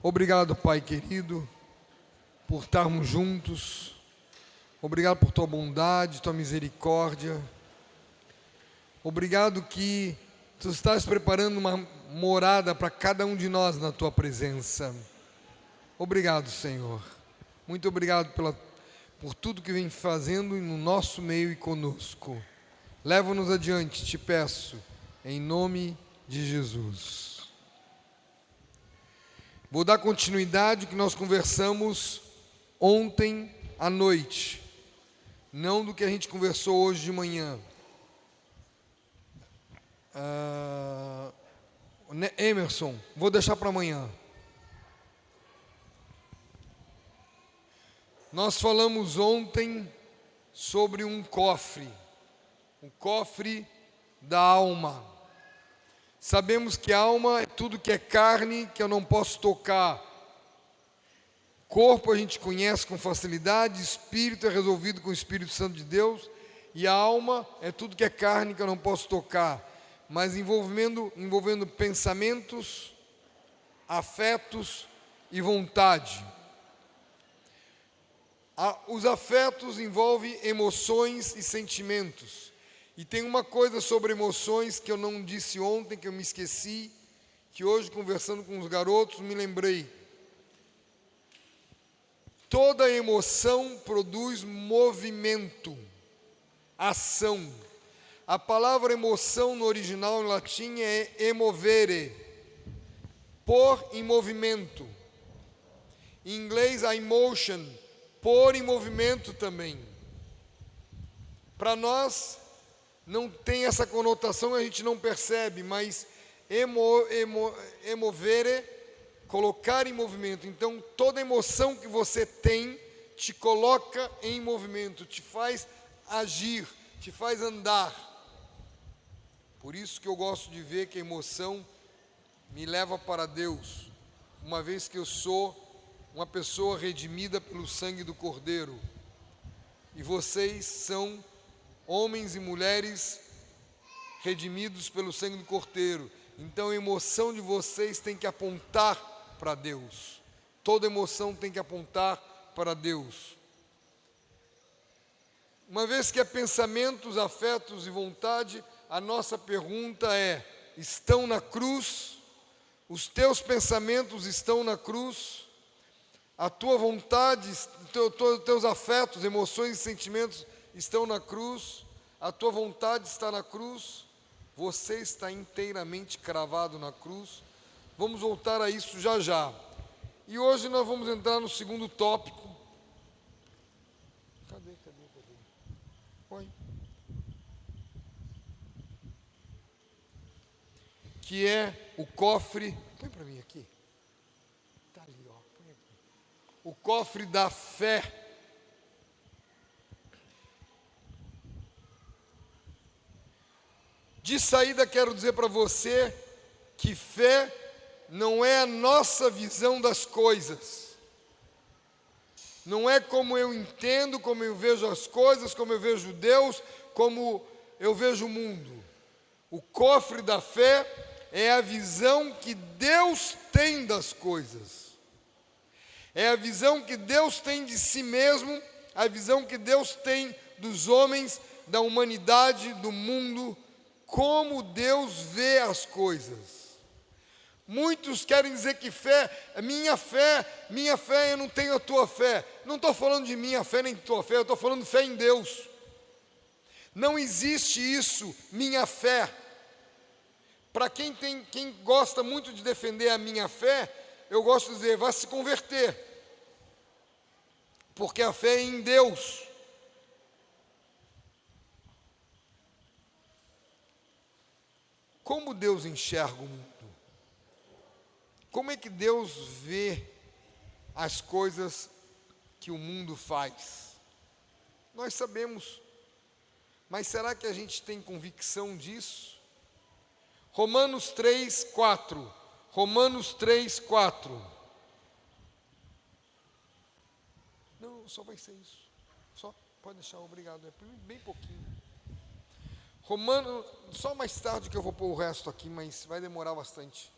Obrigado, Pai querido, por estarmos juntos. Obrigado por Tua bondade, Tua misericórdia. Obrigado que Tu estás preparando uma morada para cada um de nós na Tua presença. Obrigado, Senhor. Muito obrigado por tudo que vem fazendo no nosso meio e conosco. Leva-nos adiante, te peço, em nome de Jesus. Vou dar continuidade ao que nós conversamos ontem à noite, não do que a gente conversou hoje de manhã. Emerson, vou deixar para amanhã. Nós falamos ontem sobre um cofre, o cofre da alma. Sabemos que a alma é tudo que é carne, que eu não posso tocar. Corpo a gente conhece com facilidade, espírito é resolvido com o Espírito Santo de Deus, e a alma é tudo que é carne, que eu não posso tocar. Mas envolvendo pensamentos, afetos e vontade. Os afetos envolvem emoções e sentimentos. E tem uma coisa sobre emoções que eu não disse ontem, que eu me esqueci, que hoje, conversando com os garotos, me lembrei. Toda emoção produz movimento, ação. A palavra emoção no original em latim é emovere, pôr em movimento. Em inglês, a emotion, pôr em movimento também. Para nós, não tem essa conotação, a gente não percebe, mas emovere, colocar em movimento. Então, toda emoção que você tem, te coloca em movimento, te faz agir, te faz andar. Por isso que eu gosto de ver que a emoção me leva para Deus, uma vez que eu sou uma pessoa redimida pelo sangue do Cordeiro, e vocês são homens e mulheres redimidos pelo sangue do Cordeiro. Então a emoção de vocês tem que apontar para Deus. Toda emoção tem que apontar para Deus. Uma vez que é pensamentos, afetos e vontade, a nossa pergunta é: estão na cruz? Os teus pensamentos estão na cruz? A tua vontade, teus afetos, emoções e sentimentos estão na cruz? A tua vontade está na cruz? Você está inteiramente cravado na cruz? Vamos voltar a isso já já. E hoje nós vamos entrar no segundo tópico. Cadê? Oi. Que é o cofre. Põe para mim aqui. Está ali, ó. Põe aqui. O cofre da fé. De saída, quero dizer para você que fé não é a nossa visão das coisas. Não é como eu entendo, como eu vejo as coisas, como eu vejo Deus, como eu vejo o mundo. O cofre da fé é a visão que Deus tem das coisas. É a visão que Deus tem de si mesmo, a visão que Deus tem dos homens, da humanidade, do mundo, como Deus vê as coisas. Muitos querem dizer que fé, minha fé, eu não tenho a tua fé. Não estou falando de minha fé nem de tua fé, eu estou falando de fé em Deus. Não existe isso, minha fé. Para quem gosta muito de defender a minha fé, eu gosto de dizer, vai se converter. Porque a fé é em Deus. Como Deus enxerga o mundo? Como é que Deus vê as coisas que o mundo faz? Nós sabemos, mas será que a gente tem convicção disso? Romanos 3:4. Romanos 3:4. Não, só vai ser isso. Só, pode deixar, obrigado. É bem pouquinho. Romanos, só mais tarde que eu vou pôr o resto aqui, mas vai demorar bastante.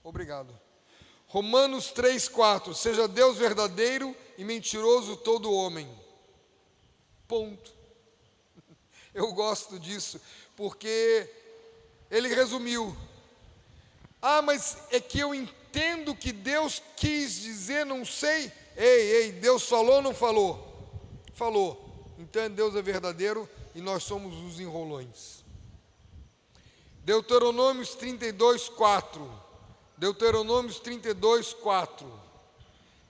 Obrigado. Romanos 3,4: seja Deus verdadeiro e mentiroso todo homem. Ponto. Eu gosto disso, porque ele resumiu. Mas é que eu entendo que Deus quis dizer, não sei. Ei, Deus falou ou não falou? Falou. Então Deus é verdadeiro e nós somos os enrolões. Deuteronômios 32,4. Deuteronômios 32,4.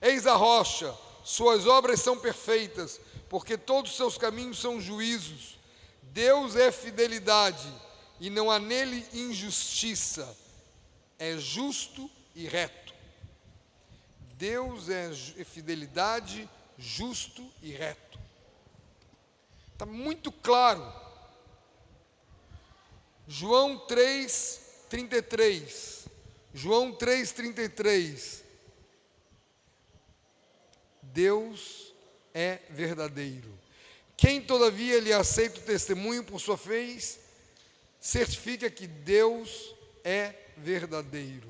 Eis a rocha, suas obras são perfeitas, porque todos os seus caminhos são juízos. Deus é fidelidade, e não há nele injustiça. É justo e reto. Deus é fidelidade, justo e reto. Está muito claro. João 3,33. João 3,33. Deus é verdadeiro. Quem todavia lhe aceita o testemunho por sua fé, certifica que Deus é verdadeiro.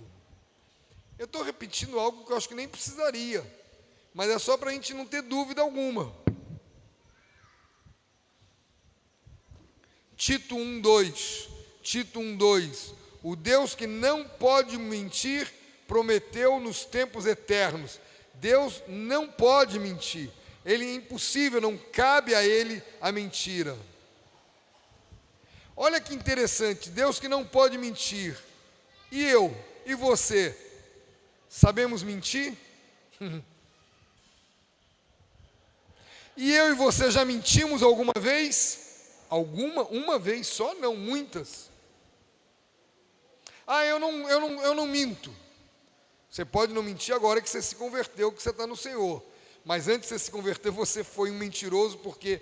Eu estou repetindo algo que eu acho que nem precisaria, mas é só para a gente não ter dúvida alguma. Tito 1,2. Tito 1,2. O Deus que não pode mentir, prometeu nos tempos eternos. Deus não pode mentir. Ele é impossível, não cabe a ele a mentira. Olha que interessante, Deus que não pode mentir. E eu e você, sabemos mentir? E eu e você já mentimos alguma vez? Uma vez só? Não, muitas. Eu não minto. Você pode não mentir agora que você se converteu, que você está no Senhor. Mas antes de você se converter, você foi um mentiroso, porque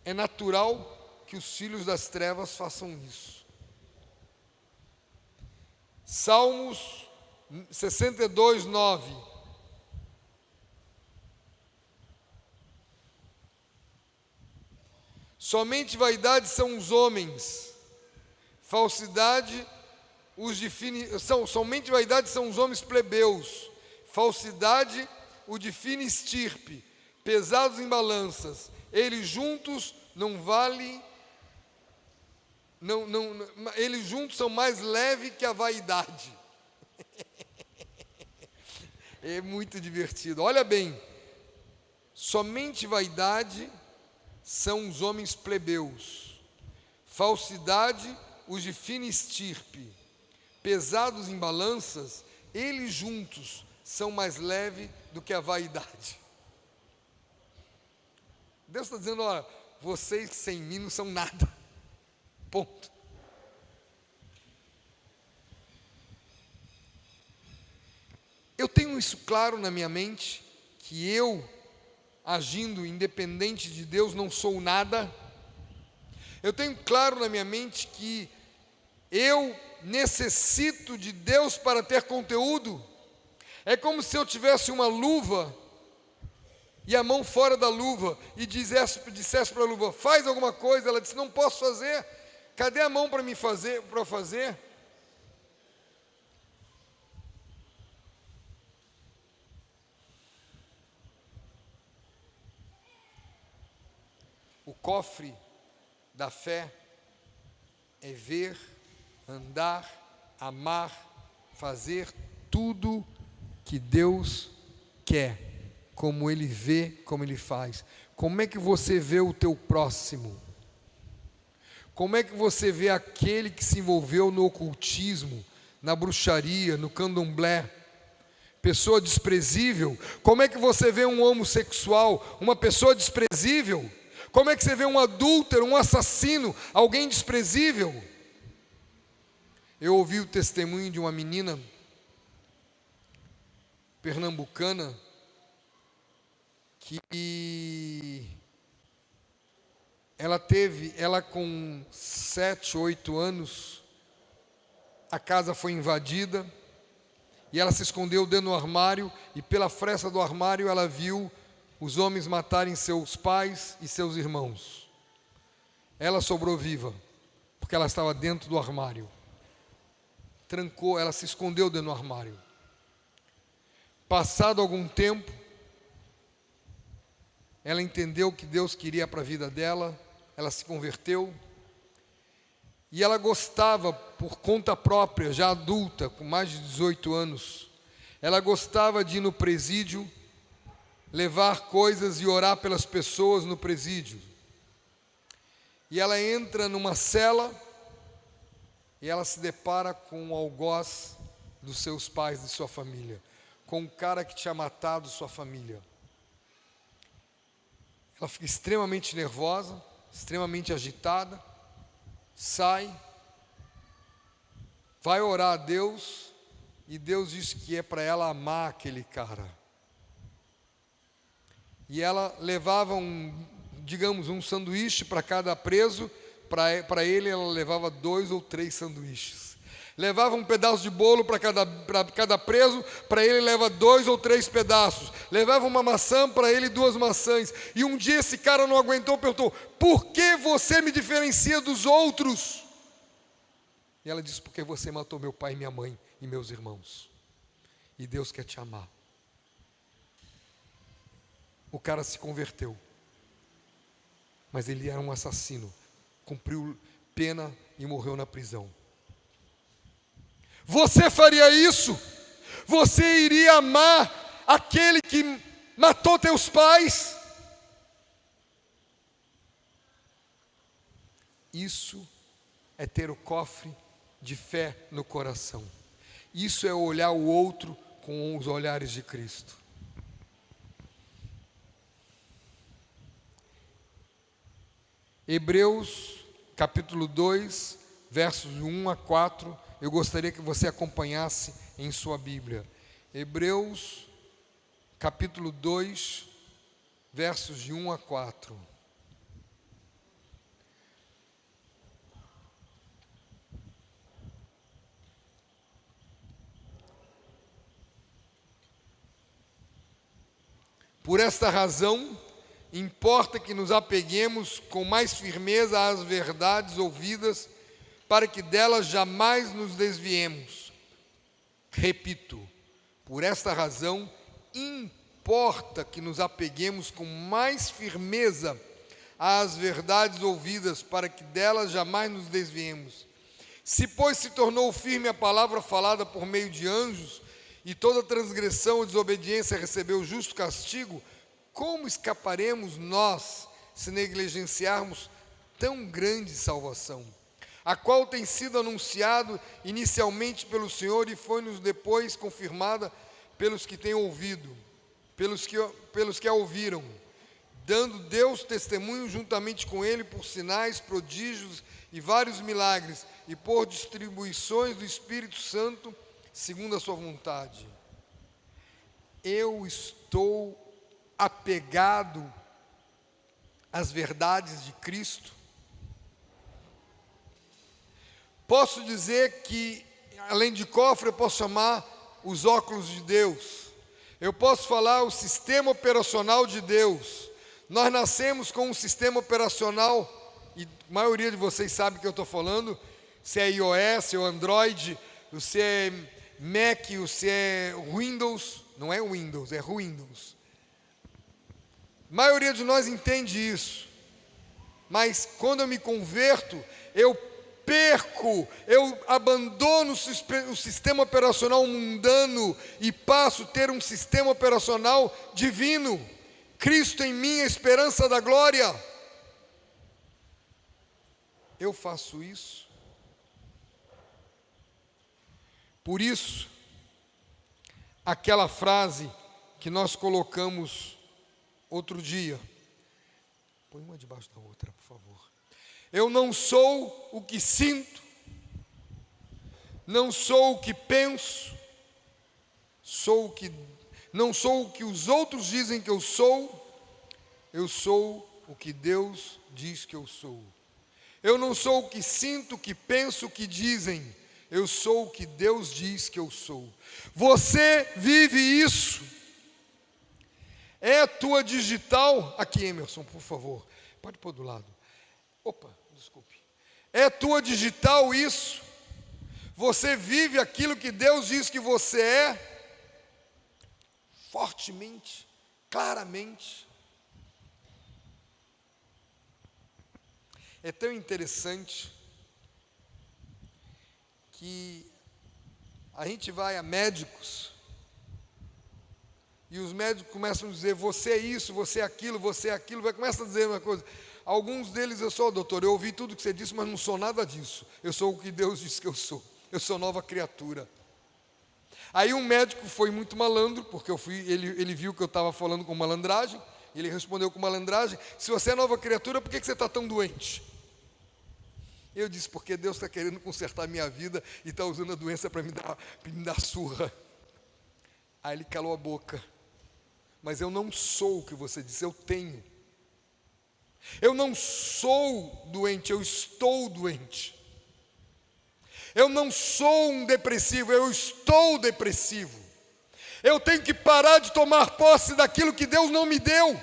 é natural que os filhos das trevas façam isso. Salmos 62:9. Somente vaidade são os homens, falsidade os define. Somente vaidade são os homens plebeus, falsidade o define estirpe, pesados em balanças, eles juntos não valem. Eles juntos são mais leves que a vaidade. É muito divertido. Olha bem, somente vaidade são os homens plebeus, falsidade os de fina estirpe, pesados em balanças, eles juntos são mais leves do que a vaidade. Deus está dizendo: olha, vocês sem mim não são nada. Ponto. Eu tenho isso claro na minha mente, que eu, agindo independente de Deus, não sou nada. Eu tenho claro na minha mente que eu necessito de Deus para ter conteúdo. É como se eu tivesse uma luva e a mão fora da luva e dissesse para a luva: faz alguma coisa. Ela disse: não posso fazer. Cadê a mão para fazer? O cofre da fé é ver, andar, amar, fazer tudo que Deus quer, como Ele vê, como Ele faz. Como é que você vê o teu próximo? Como é que você vê aquele que se envolveu no ocultismo, na bruxaria, no candomblé? Pessoa desprezível? Como é que você vê um homossexual, uma pessoa desprezível? Como é que você vê um adúltero, um assassino, alguém desprezível? Eu ouvi o testemunho de uma menina pernambucana que ela com 7, 8 anos, a casa foi invadida e ela se escondeu dentro do armário, e pela fresta do armário ela viu os homens matarem seus pais e seus irmãos. Ela sobrou viva, porque ela estava dentro do armário. Trancou, ela se escondeu dentro do armário. Passado algum tempo, ela entendeu o que Deus queria para a vida dela, ela se converteu, e ela gostava, por conta própria, já adulta, com mais de 18 anos, ela gostava de ir no presídio, levar coisas e orar pelas pessoas no presídio. E ela entra numa cela, e ela se depara com o algoz dos seus pais, de sua família, com um cara que tinha matado sua família. Ela fica extremamente nervosa, extremamente agitada, sai, vai orar a Deus, e Deus diz que é para ela amar aquele cara. E ela levava um sanduíche para cada preso, para ele ela levava 2 ou 3 sanduíches. Levava um pedaço de bolo para cada preso, para ele leva 2 ou 3 pedaços. Levava uma maçã, para ele 2 maçãs. E um dia esse cara não aguentou, perguntou: por que você me diferencia dos outros? E ela disse: porque você matou meu pai, minha mãe e meus irmãos. E Deus quer te amar. O cara se converteu, mas ele era um assassino, cumpriu pena e morreu na prisão. Você faria isso? Você iria amar aquele que matou teus pais? Isso é ter o cofre de fé no coração. Isso é olhar o outro com os olhares de Cristo. Hebreus capítulo 2, versos 1 a 4, eu gostaria que você acompanhasse em sua Bíblia. Hebreus capítulo 2, versos de 1 a 4. Por esta razão, importa que nos apeguemos com mais firmeza às verdades ouvidas, para que delas jamais nos desviemos. Repito, por esta razão, importa que nos apeguemos com mais firmeza às verdades ouvidas, para que delas jamais nos desviemos. Se, pois, se tornou firme a palavra falada por meio de anjos, e toda transgressão ou desobediência recebeu justo castigo, como escaparemos nós se negligenciarmos tão grande salvação, a qual tem sido anunciado inicialmente pelo Senhor e foi-nos depois confirmada pelos que têm ouvido, pelos que a ouviram, dando Deus testemunho juntamente com ele por sinais, prodígios e vários milagres, e por distribuições do Espírito Santo, segundo a sua vontade. Eu estou apegado às verdades de Cristo. Posso dizer que, além de cofre, eu posso chamar os óculos de Deus. Eu posso falar o sistema operacional de Deus. Nós nascemos com um sistema operacional, e a maioria de vocês sabe o que eu estou falando, se é iOS ou Android, se é Mac, se é Windows. Não é Windows, é Windows. A maioria de nós entende isso, mas quando eu me converto, eu abandono o sistema operacional mundano e passo a ter um sistema operacional divino. Cristo em mim, a esperança da glória. Eu faço isso. Por isso, aquela frase que nós colocamos outro dia, põe uma debaixo da outra, por favor. Eu não sou o que sinto, não sou o que penso, não sou o que os outros dizem que eu sou o que Deus diz que eu sou. Eu não sou o que sinto, o que penso, o que dizem, eu sou o que Deus diz que eu sou. Você vive isso. É a tua digital, aqui Emerson, por favor, pode pôr do lado. Opa, desculpe. É a tua digital isso? Você vive aquilo que Deus diz que você é? fortemente, claramente. É tão interessante que a gente vai a médicos e os médicos começam a dizer: você é isso, você é aquilo, começa a dizer uma coisa. Alguns deles: eu sou doutor, eu ouvi tudo que você disse, mas não sou nada disso. Eu sou o que Deus disse que eu sou. Eu sou nova criatura. Aí um médico foi muito malandro, porque ele viu que eu estava falando com malandragem. Ele respondeu com malandragem: se você é nova criatura, por que você está tão doente? Eu disse: porque Deus está querendo consertar a minha vida e está usando a doença para me dar surra. Aí ele calou a boca. Mas eu não sou o que você disse, eu tenho. Eu não sou doente, eu estou doente. Eu não sou um depressivo, eu estou depressivo. Eu tenho que parar de tomar posse daquilo que Deus não me deu.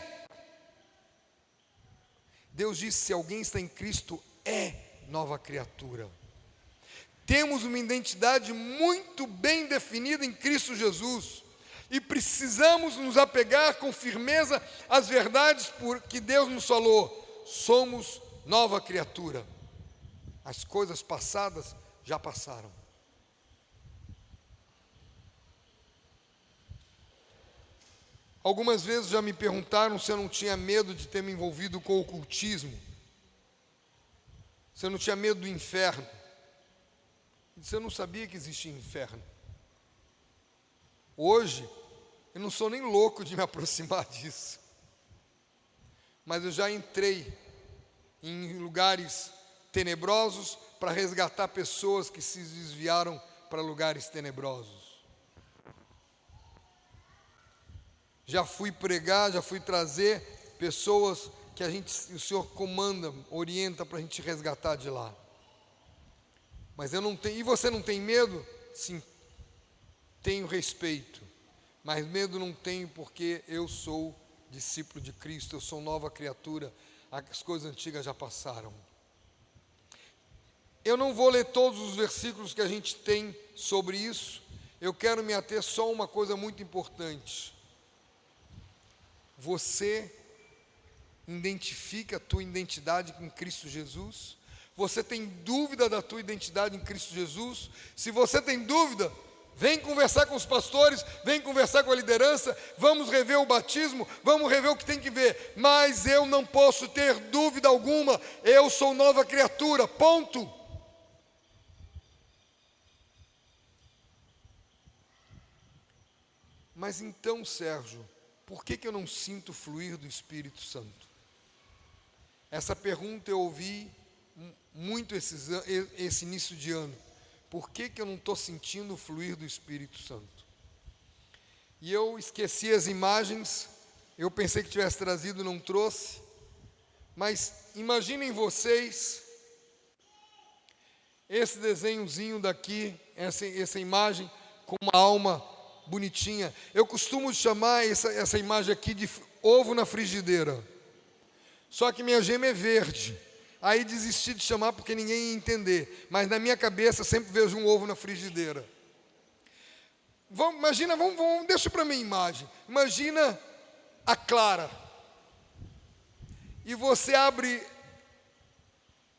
Deus disse: se alguém está em Cristo, é nova criatura. Temos uma identidade muito bem definida em Cristo Jesus. E precisamos nos apegar com firmeza às verdades que Deus nos falou. Somos nova criatura. As coisas passadas já passaram. Algumas vezes já me perguntaram se eu não tinha medo de ter me envolvido com o ocultismo. Se eu não tinha medo do inferno. Eu disse: eu não sabia que existia inferno. Hoje, eu não sou nem louco de me aproximar disso. Mas eu já entrei em lugares tenebrosos para resgatar pessoas que se desviaram para lugares tenebrosos. Já fui pregar, já fui trazer pessoas que o Senhor comanda, orienta para a gente resgatar de lá. Mas eu não tenho. E você não tem medo? Sim, tenho respeito. Mas medo não tenho, porque eu sou discípulo de Cristo, eu sou nova criatura, as coisas antigas já passaram. Eu não vou ler todos os versículos que a gente tem sobre isso, eu quero me ater só a uma coisa muito importante. Você identifica a tua identidade em Cristo Jesus? Você tem dúvida da tua identidade em Cristo Jesus? Se você tem dúvida, vem conversar com os pastores, vem conversar com a liderança, vamos rever o batismo, vamos rever o que tem que ver. Mas eu não posso ter dúvida alguma, eu sou nova criatura, ponto. Mas então, Sérgio, por que eu não sinto fluir do Espírito Santo? Essa pergunta eu ouvi muito esse início de ano. Por que eu não estou sentindo o fluir do Espírito Santo? E eu esqueci as imagens, eu pensei que tivesse trazido, não trouxe. Mas imaginem vocês, esse desenhozinho daqui, essa imagem com uma alma bonitinha. Eu costumo chamar essa imagem aqui de ovo na frigideira. Só que minha gema é verde. Aí desisti de chamar porque ninguém ia entender. Mas na minha cabeça sempre vejo um ovo na frigideira. Deixa para mim a imagem. Imagina a clara. E você abre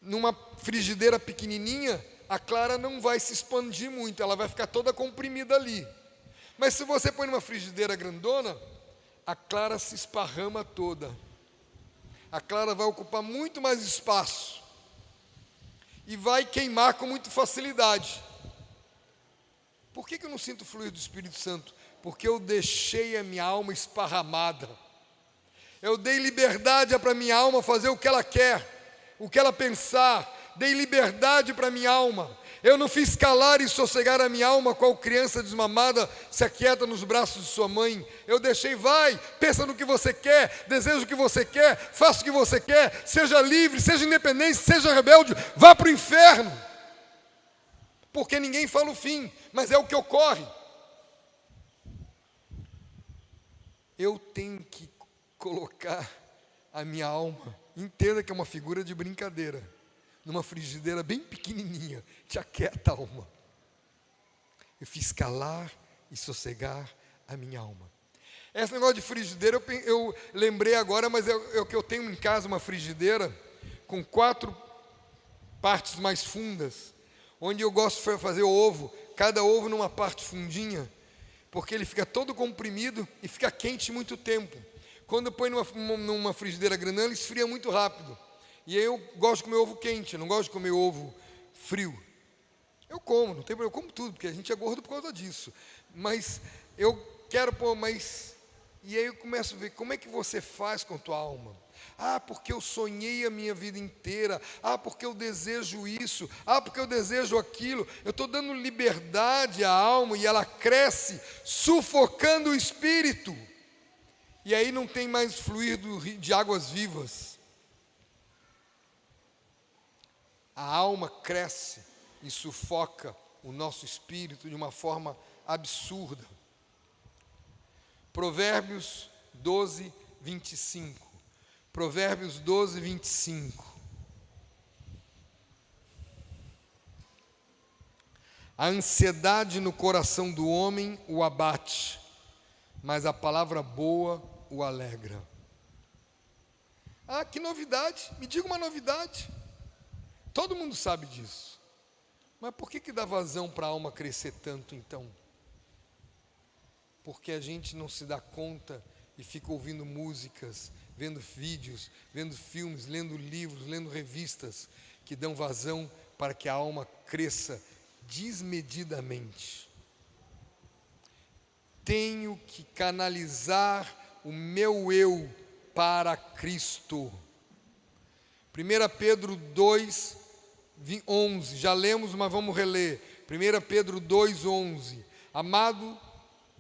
numa frigideira pequenininha, a clara não vai se expandir muito, ela vai ficar toda comprimida ali. Mas se você põe numa frigideira grandona, a clara se esparrama toda. A clara vai ocupar muito mais espaço e vai queimar com muita facilidade. Por que eu não sinto o fluir do Espírito Santo? Porque eu deixei a minha alma esparramada. Eu dei liberdade para a minha alma fazer o que ela quer, o que ela pensar. Dei liberdade para a minha alma. Eu não fiz calar e sossegar a minha alma, qual criança desmamada se aquieta nos braços de sua mãe. Eu deixei: vai, pensa no que você quer, deseja o que você quer, faça o que você quer, seja livre, seja independente, seja rebelde, vá para o inferno. Porque ninguém fala o fim, mas é o que ocorre. Eu tenho que colocar a minha alma, entenda que é uma figura de brincadeira, numa frigideira bem pequenininha, te aquieta a alma. Eu fiz calar e sossegar a minha alma. Esse negócio de frigideira, eu lembrei agora, mas é o que eu tenho em casa, uma frigideira com 4 partes mais fundas, onde eu gosto de fazer ovo, cada ovo numa parte fundinha, porque ele fica todo comprimido e fica quente muito tempo. Quando eu ponho numa frigideira grandona, ele esfria muito rápido. E aí eu gosto de comer ovo quente, eu não gosto de comer ovo frio. Eu como, não tem problema, eu como tudo, porque a gente é gordo por causa disso. Mas eu quero pôr, E aí eu começo a ver, como é que você faz com a tua alma? Porque eu sonhei a minha vida inteira. Porque eu desejo isso. Porque eu desejo aquilo. Eu estou dando liberdade à alma e ela cresce, sufocando o espírito. E aí não tem mais fluir de águas vivas. A alma cresce e sufoca o nosso espírito de uma forma absurda. Provérbios 12, 25. Provérbios 12, 25. A ansiedade no coração do homem o abate, mas a palavra boa o alegra. Que novidade, me diga uma novidade. Todo mundo sabe disso. Mas por que dá vazão para a alma crescer tanto então? Porque a gente não se dá conta e fica ouvindo músicas, vendo vídeos, vendo filmes, lendo livros, lendo revistas que dão vazão para que a alma cresça desmedidamente. Tenho que canalizar o meu eu para Cristo. 1 Pedro 2, 11, já lemos, mas vamos reler. 1 Pedro 2, 11.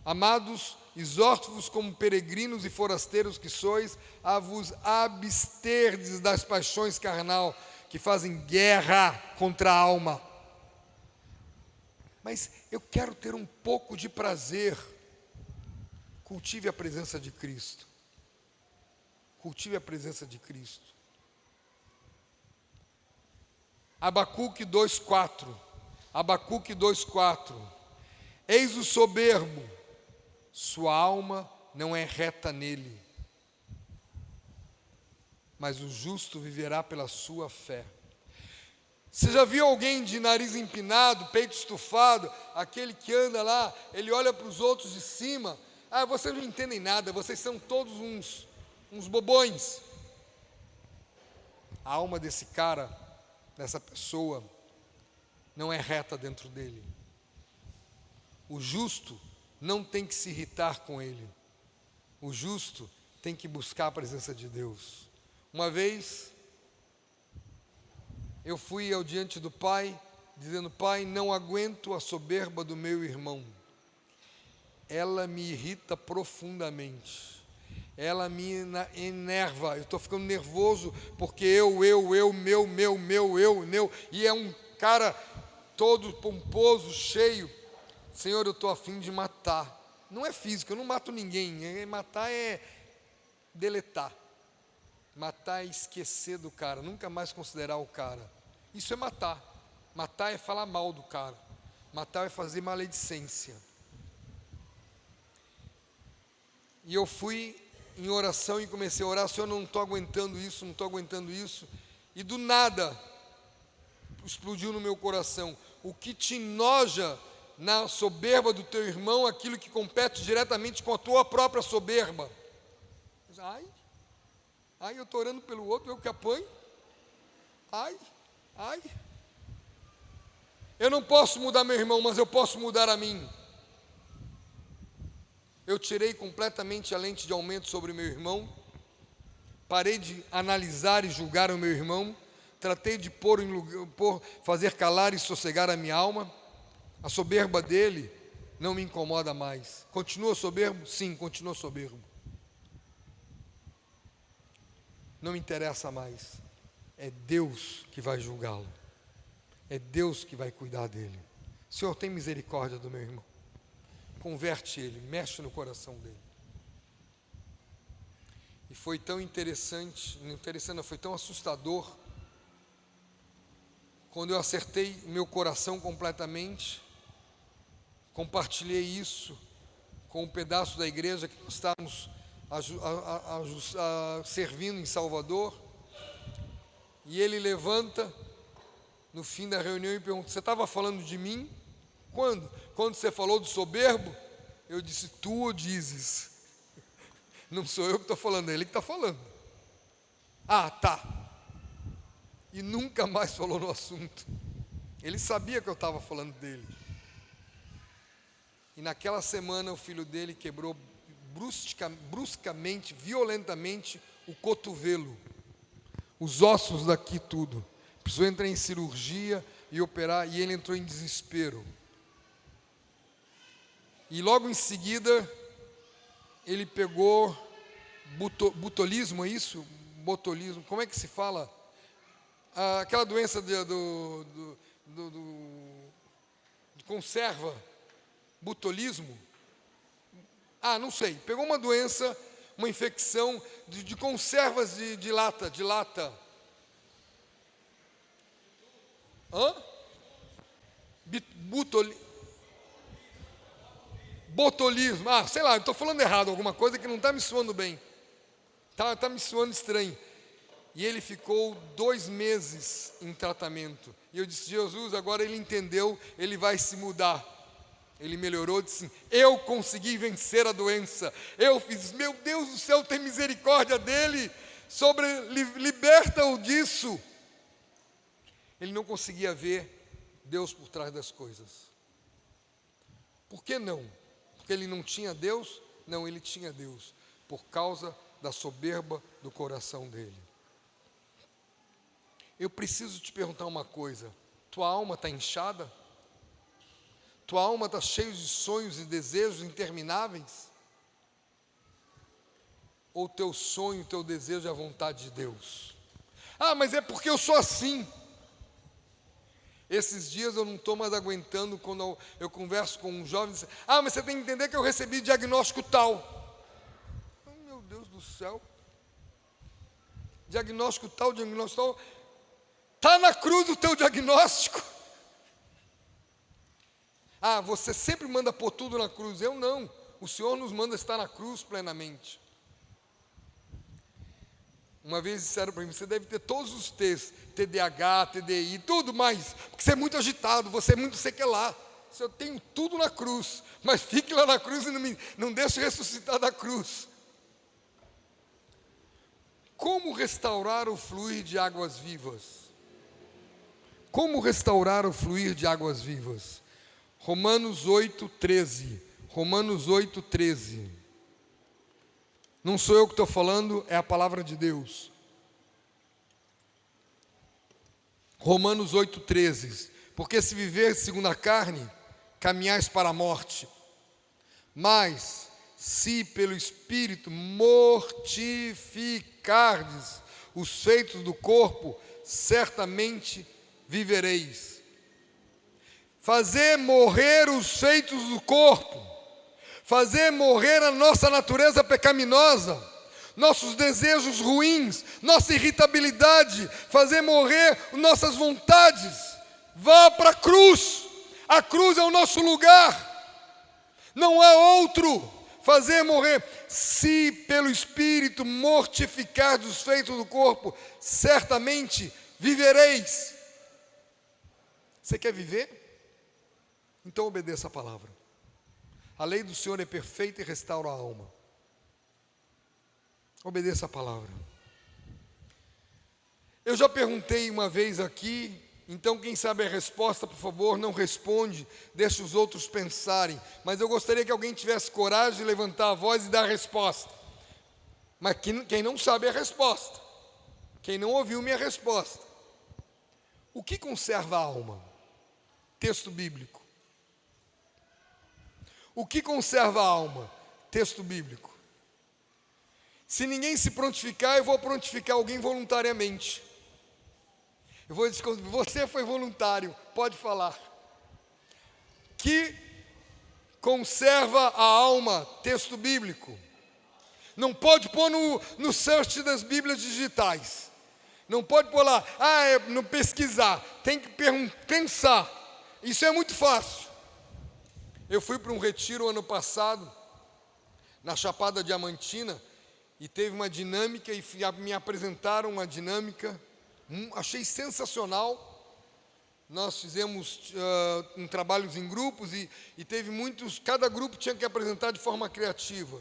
Amados, exorto-vos como peregrinos e forasteiros que sois, a vos absterdes das paixões carnal, que fazem guerra contra a alma. Mas eu quero ter um pouco de prazer. Cultive a presença de Cristo. Cultive a presença de Cristo. Abacuque 2,4. Abacuque 2,4. Eis o soberbo, sua alma não é reta nele, mas o justo viverá pela sua fé. Você já viu alguém de nariz empinado, peito estufado, aquele que anda lá, ele olha para os outros de cima, vocês não entendem nada, vocês são todos uns bobões. A alma desse cara, dessa pessoa, não é reta dentro dele. O justo não tem que se irritar com ele. O justo tem que buscar a presença de Deus. Uma vez, eu fui ao diante do Pai, dizendo: Pai, não aguento a soberba do meu irmão. Ela me irrita profundamente. Ela me enerva. Eu estou ficando nervoso porque meu. E é um cara todo pomposo, cheio. Senhor, eu estou a fim de matar. Não é físico, eu não mato ninguém. Matar é deletar. Matar é esquecer do cara, nunca mais considerar o cara. Isso é matar. Matar é falar mal do cara. Matar é fazer maledicência. E eu fui em oração e comecei a orar: Senhor, não estou aguentando isso. E do nada, explodiu no meu coração: o que te enoja na soberba do teu irmão, aquilo que compete diretamente com a tua própria soberba. Eu estou orando pelo outro, eu que apanho. Eu não posso mudar meu irmão, mas eu posso mudar a mim. Eu tirei completamente a lente de aumento sobre o meu irmão, parei de analisar e julgar o meu irmão, tratei de fazer calar e sossegar a minha alma. A soberba dele não me incomoda mais. Continua soberbo? Sim, continua soberbo. Não me interessa mais. É Deus que vai julgá-lo. É Deus que vai cuidar dele. Senhor, tem misericórdia do meu irmão. Converte ele, mexe no coração dele. E foi tão foi tão assustador, quando eu acertei meu coração completamente, compartilhei isso com um pedaço da igreja que nós estávamos servindo em Salvador, e ele levanta no fim da reunião e pergunta: você estava falando de mim? Quando? Quando você falou do soberbo? Eu disse: tu o dizes. Não sou eu que estou falando, é ele que está falando. Ah, tá. E nunca mais falou no assunto. Ele sabia que eu estava falando dele. E naquela semana o filho dele quebrou bruscamente, violentamente, o cotovelo. Os ossos daqui tudo. Precisou entrar em cirurgia e operar, e ele entrou em desespero. E logo em seguida, ele pegou botulismo, é isso? Botulismo, como é que se fala? Aquela doença de conserva, botulismo. Não sei, pegou uma doença, uma infecção de conservas de lata. Botulismo, sei lá, eu estou falando errado alguma coisa que não está me soando bem, está me soando estranho. E ele ficou 2 meses em tratamento, e eu disse: Jesus, agora ele entendeu, ele vai se mudar. Ele melhorou, disse: eu consegui vencer a doença, eu fiz, meu Deus do céu, tem misericórdia dele, liberta-o disso. Ele não conseguia ver Deus por trás das coisas. Por que não? Porque ele não tinha Deus? Não, ele tinha Deus, por causa da soberba do coração dele. Eu preciso te perguntar uma coisa: tua alma está inchada? Tua alma está cheia de sonhos e desejos intermináveis? Ou teu sonho, teu desejo é a vontade de Deus? Mas é porque eu sou assim. Esses dias eu não estou mais aguentando quando eu converso com um jovem e diz: mas você tem que entender que eu recebi diagnóstico tal. Meu Deus do céu. Diagnóstico tal. Está na cruz o teu diagnóstico. Você sempre manda pôr tudo na cruz. Eu não. O Senhor nos manda estar na cruz plenamente. Uma vez disseram para mim: você deve ter todos os T's, TDAH, TDI, tudo mais, porque você é muito agitado, você é muito sei que lá. Eu tenho tudo na cruz, mas fique lá na cruz e não deixe ressuscitar da cruz. Como restaurar o fluir de águas vivas? Como restaurar o fluir de águas vivas? Romanos 8:13. Romanos 8:13. Não sou eu que estou falando, é a palavra de Deus. Romanos 8:13. Porque se viver segundo a carne, caminhais para a morte. Mas, se pelo Espírito mortificardes os feitos do corpo, certamente vivereis. Fazer morrer os feitos do corpo, fazer morrer a nossa natureza pecaminosa, nossos desejos ruins, nossa irritabilidade, fazer morrer nossas vontades. Vá para a cruz é o nosso lugar, não há outro. Fazer morrer, se pelo Espírito mortificar os feitos do corpo, certamente vivereis. Você quer viver? Então obedeça a palavra. A lei do Senhor é perfeita e restaura a alma. Obedeça a palavra. Eu já perguntei uma vez aqui, então quem sabe a resposta, por favor, não responde, deixa os outros pensarem. Mas eu gostaria que alguém tivesse coragem de levantar a voz e dar a resposta. Mas quem não sabe a resposta, quem não ouviu minha resposta. O que conserva a alma? Texto bíblico. O que conserva a alma? Texto bíblico. Se ninguém se prontificar, eu vou prontificar alguém voluntariamente. Eu vou dizer: você foi voluntário, pode falar. Que conserva a alma? Texto bíblico. Não pode pôr no search das Bíblias digitais. Não pode pôr lá, no pesquisar. Tem que pensar. Isso é muito fácil. Eu fui para um retiro ano passado, na Chapada Diamantina, e teve uma dinâmica, e me apresentaram uma dinâmica, achei sensacional. Nós fizemos trabalhos em grupos, e teve muitos, cada grupo tinha que apresentar de forma criativa.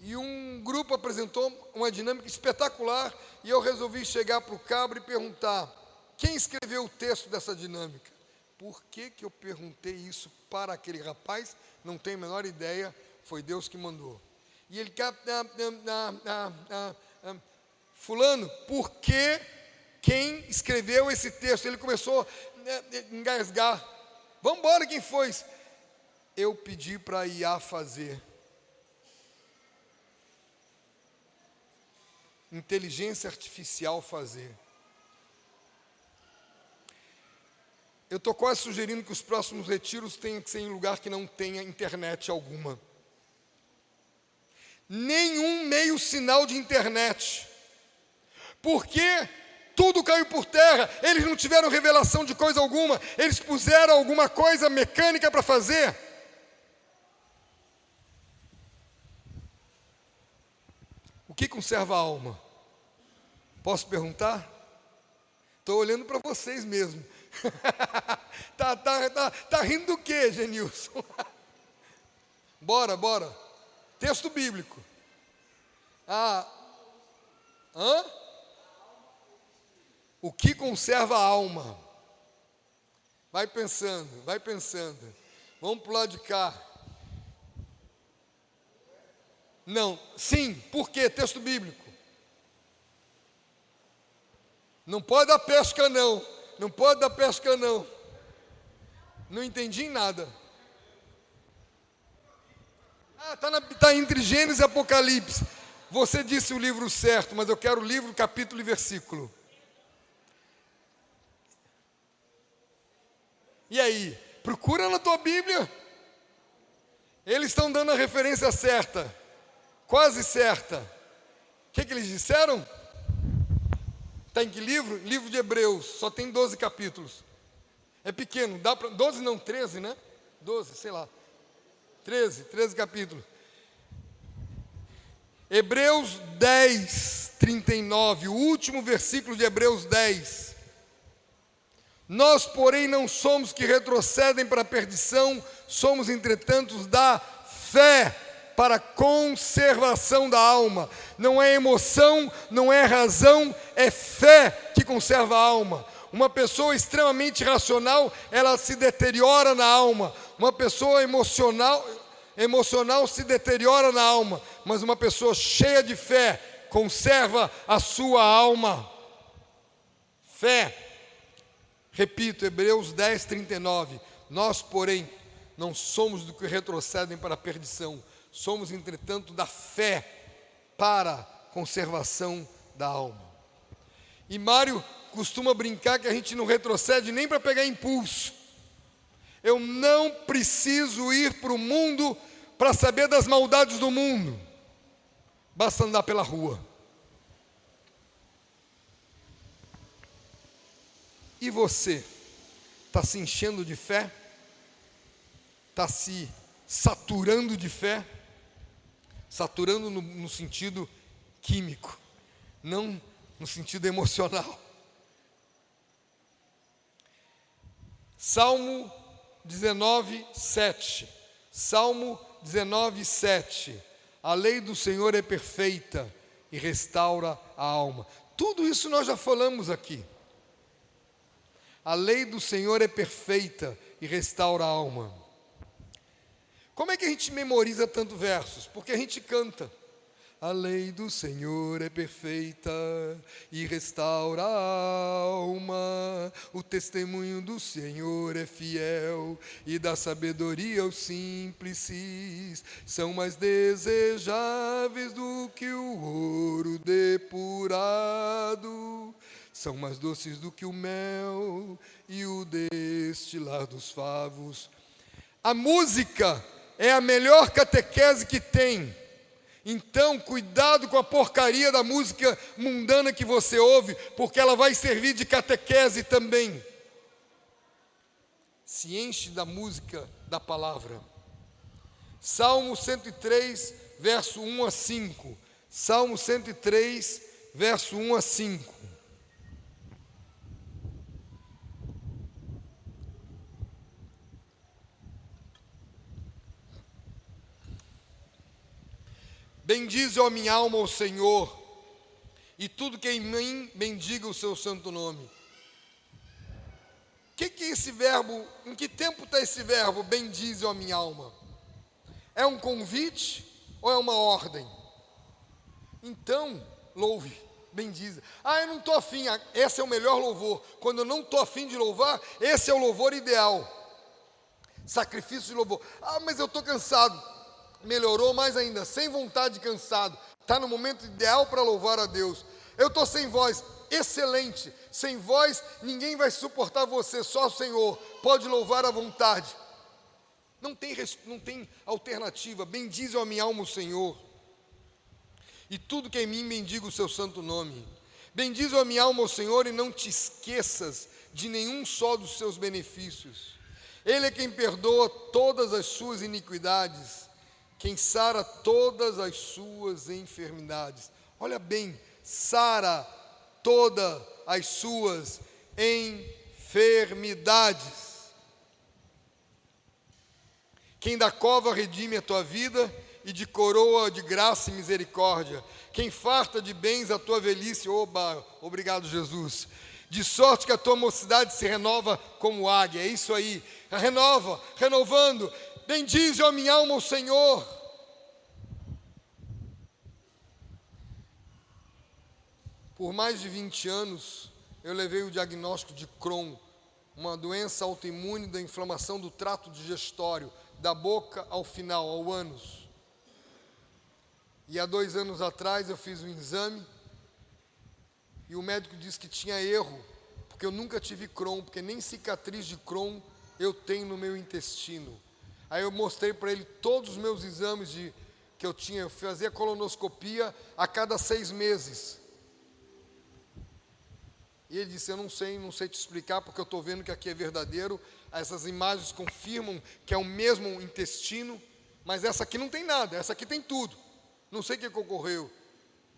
E um grupo apresentou uma dinâmica espetacular, e eu resolvi chegar para o cabra e perguntar: quem escreveu o texto dessa dinâmica? Por que eu perguntei isso para aquele rapaz? Não tenho a menor ideia, foi Deus que mandou. E ele, fulano, por que quem escreveu esse texto? Ele começou a engasgar. Vamos embora, quem foi? Eu pedi para a IA fazer. Inteligência artificial fazer. Eu estou quase sugerindo que os próximos retiros tenham que ser em lugar que não tenha internet alguma. Nenhum meio sinal de internet. Porque tudo caiu por terra. Eles não tiveram revelação de coisa alguma. Eles puseram alguma coisa mecânica para fazer. O que conserva a alma? Posso perguntar? Estou olhando para vocês mesmo. Tá rindo do quê, Genilson? Bora. Texto bíblico. O que conserva a alma? Vai pensando. Vamos para o lado de cá. Não, sim, por quê? Texto bíblico. Não pode dar pesca não. Não entendi nada. Está entre Gênesis e Apocalipse. Você disse o livro certo, mas eu quero o livro, capítulo e versículo. E aí? Procura na tua Bíblia. Eles estão dando a referência certa. Quase certa. O que eles disseram? Está em que livro? Livro de Hebreus, só tem 12 capítulos. É pequeno, dá para... 12 não, 13, né? 12, sei lá. 13 capítulos. Hebreus 10, 39, o último versículo de Hebreus 10. Nós, porém, não somos que retrocedem para a perdição, somos, entretanto, da fé para a conservação da alma. Não é emoção, não é razão, é fé que conserva a alma. Uma pessoa extremamente racional, ela se deteriora na alma. Uma pessoa emocional se deteriora na alma. Mas uma pessoa cheia de fé conserva a sua alma. Fé. Repito, Hebreus 10, 39. Nós, porém, não somos do que retrocedem para a perdição. Somos, entretanto, da fé para a conservação da alma. E Mário costuma brincar que a gente não retrocede nem para pegar impulso. Eu não preciso ir para o mundo para saber das maldades do mundo. Basta andar pela rua. E você? Está se enchendo de fé? Está se saturando de fé? Saturando no sentido químico, não no sentido emocional. Salmo 19, 7. Salmo 19, 7. A lei do Senhor é perfeita e restaura a alma. Tudo isso nós já falamos aqui. A lei do Senhor é perfeita e restaura a alma. Como é que a gente memoriza tantos versos? Porque a gente canta. A lei do Senhor é perfeita e restaura a alma. O testemunho do Senhor é fiel e dá sabedoria aos simples. São mais desejáveis do que o ouro depurado. São mais doces do que o mel e o destilar dos favos. A música é a melhor catequese que tem. Então, cuidado com a porcaria da música mundana que você ouve, porque ela vai servir de catequese também. Se enche da música da palavra. Salmo 103, verso 1 a 5. Salmo 103, verso 1 a 5. Bendize, ó minha alma, o Senhor, e tudo que em mim bendiga o seu santo nome. O que é esse verbo? Em que tempo está esse verbo, bendize, ó minha alma? É um convite ou é uma ordem? Então, louve, bendize. Eu não estou afim, esse é o melhor louvor. Quando eu não estou afim de louvar, esse é o louvor ideal. Sacrifício de louvor. Mas eu estou cansado. Melhorou mais ainda, sem vontade, cansado. Está no momento ideal para louvar a Deus. Eu estou sem voz, excelente. Sem voz, ninguém vai suportar você, só o Senhor. Pode louvar à vontade. Não tem alternativa. Bendize a minha alma o Senhor, e tudo que em mim bendiga o seu santo nome. Bendize a minha alma o Senhor, e não te esqueças de nenhum só dos seus benefícios. Ele é quem perdoa todas as suas iniquidades, quem sara todas as suas enfermidades. Olha bem, sara todas as suas enfermidades. Quem da cova redime a tua vida, e de coroa de graça e misericórdia. Quem farta de bens a tua velhice. Obrigado, Jesus. De sorte que a tua mocidade se renova como águia. É isso aí, renova, renovando. Bendize, ó minha alma, o Senhor. Por mais de 20 anos, eu levei o diagnóstico de Crohn, uma doença autoimune da inflamação do trato digestório, da boca ao final, ao ânus. E há 2 anos atrás eu fiz um exame, e o médico disse que tinha erro, porque eu nunca tive Crohn, porque nem cicatriz de Crohn eu tenho no meu intestino. Aí eu mostrei para ele todos os meus exames que eu tinha. Eu fazia colonoscopia a cada 6 meses. E ele disse: eu não sei te explicar, porque eu estou vendo que aqui é verdadeiro. Essas imagens confirmam que é o mesmo intestino, mas essa aqui não tem nada, essa aqui tem tudo. Não sei o que ocorreu.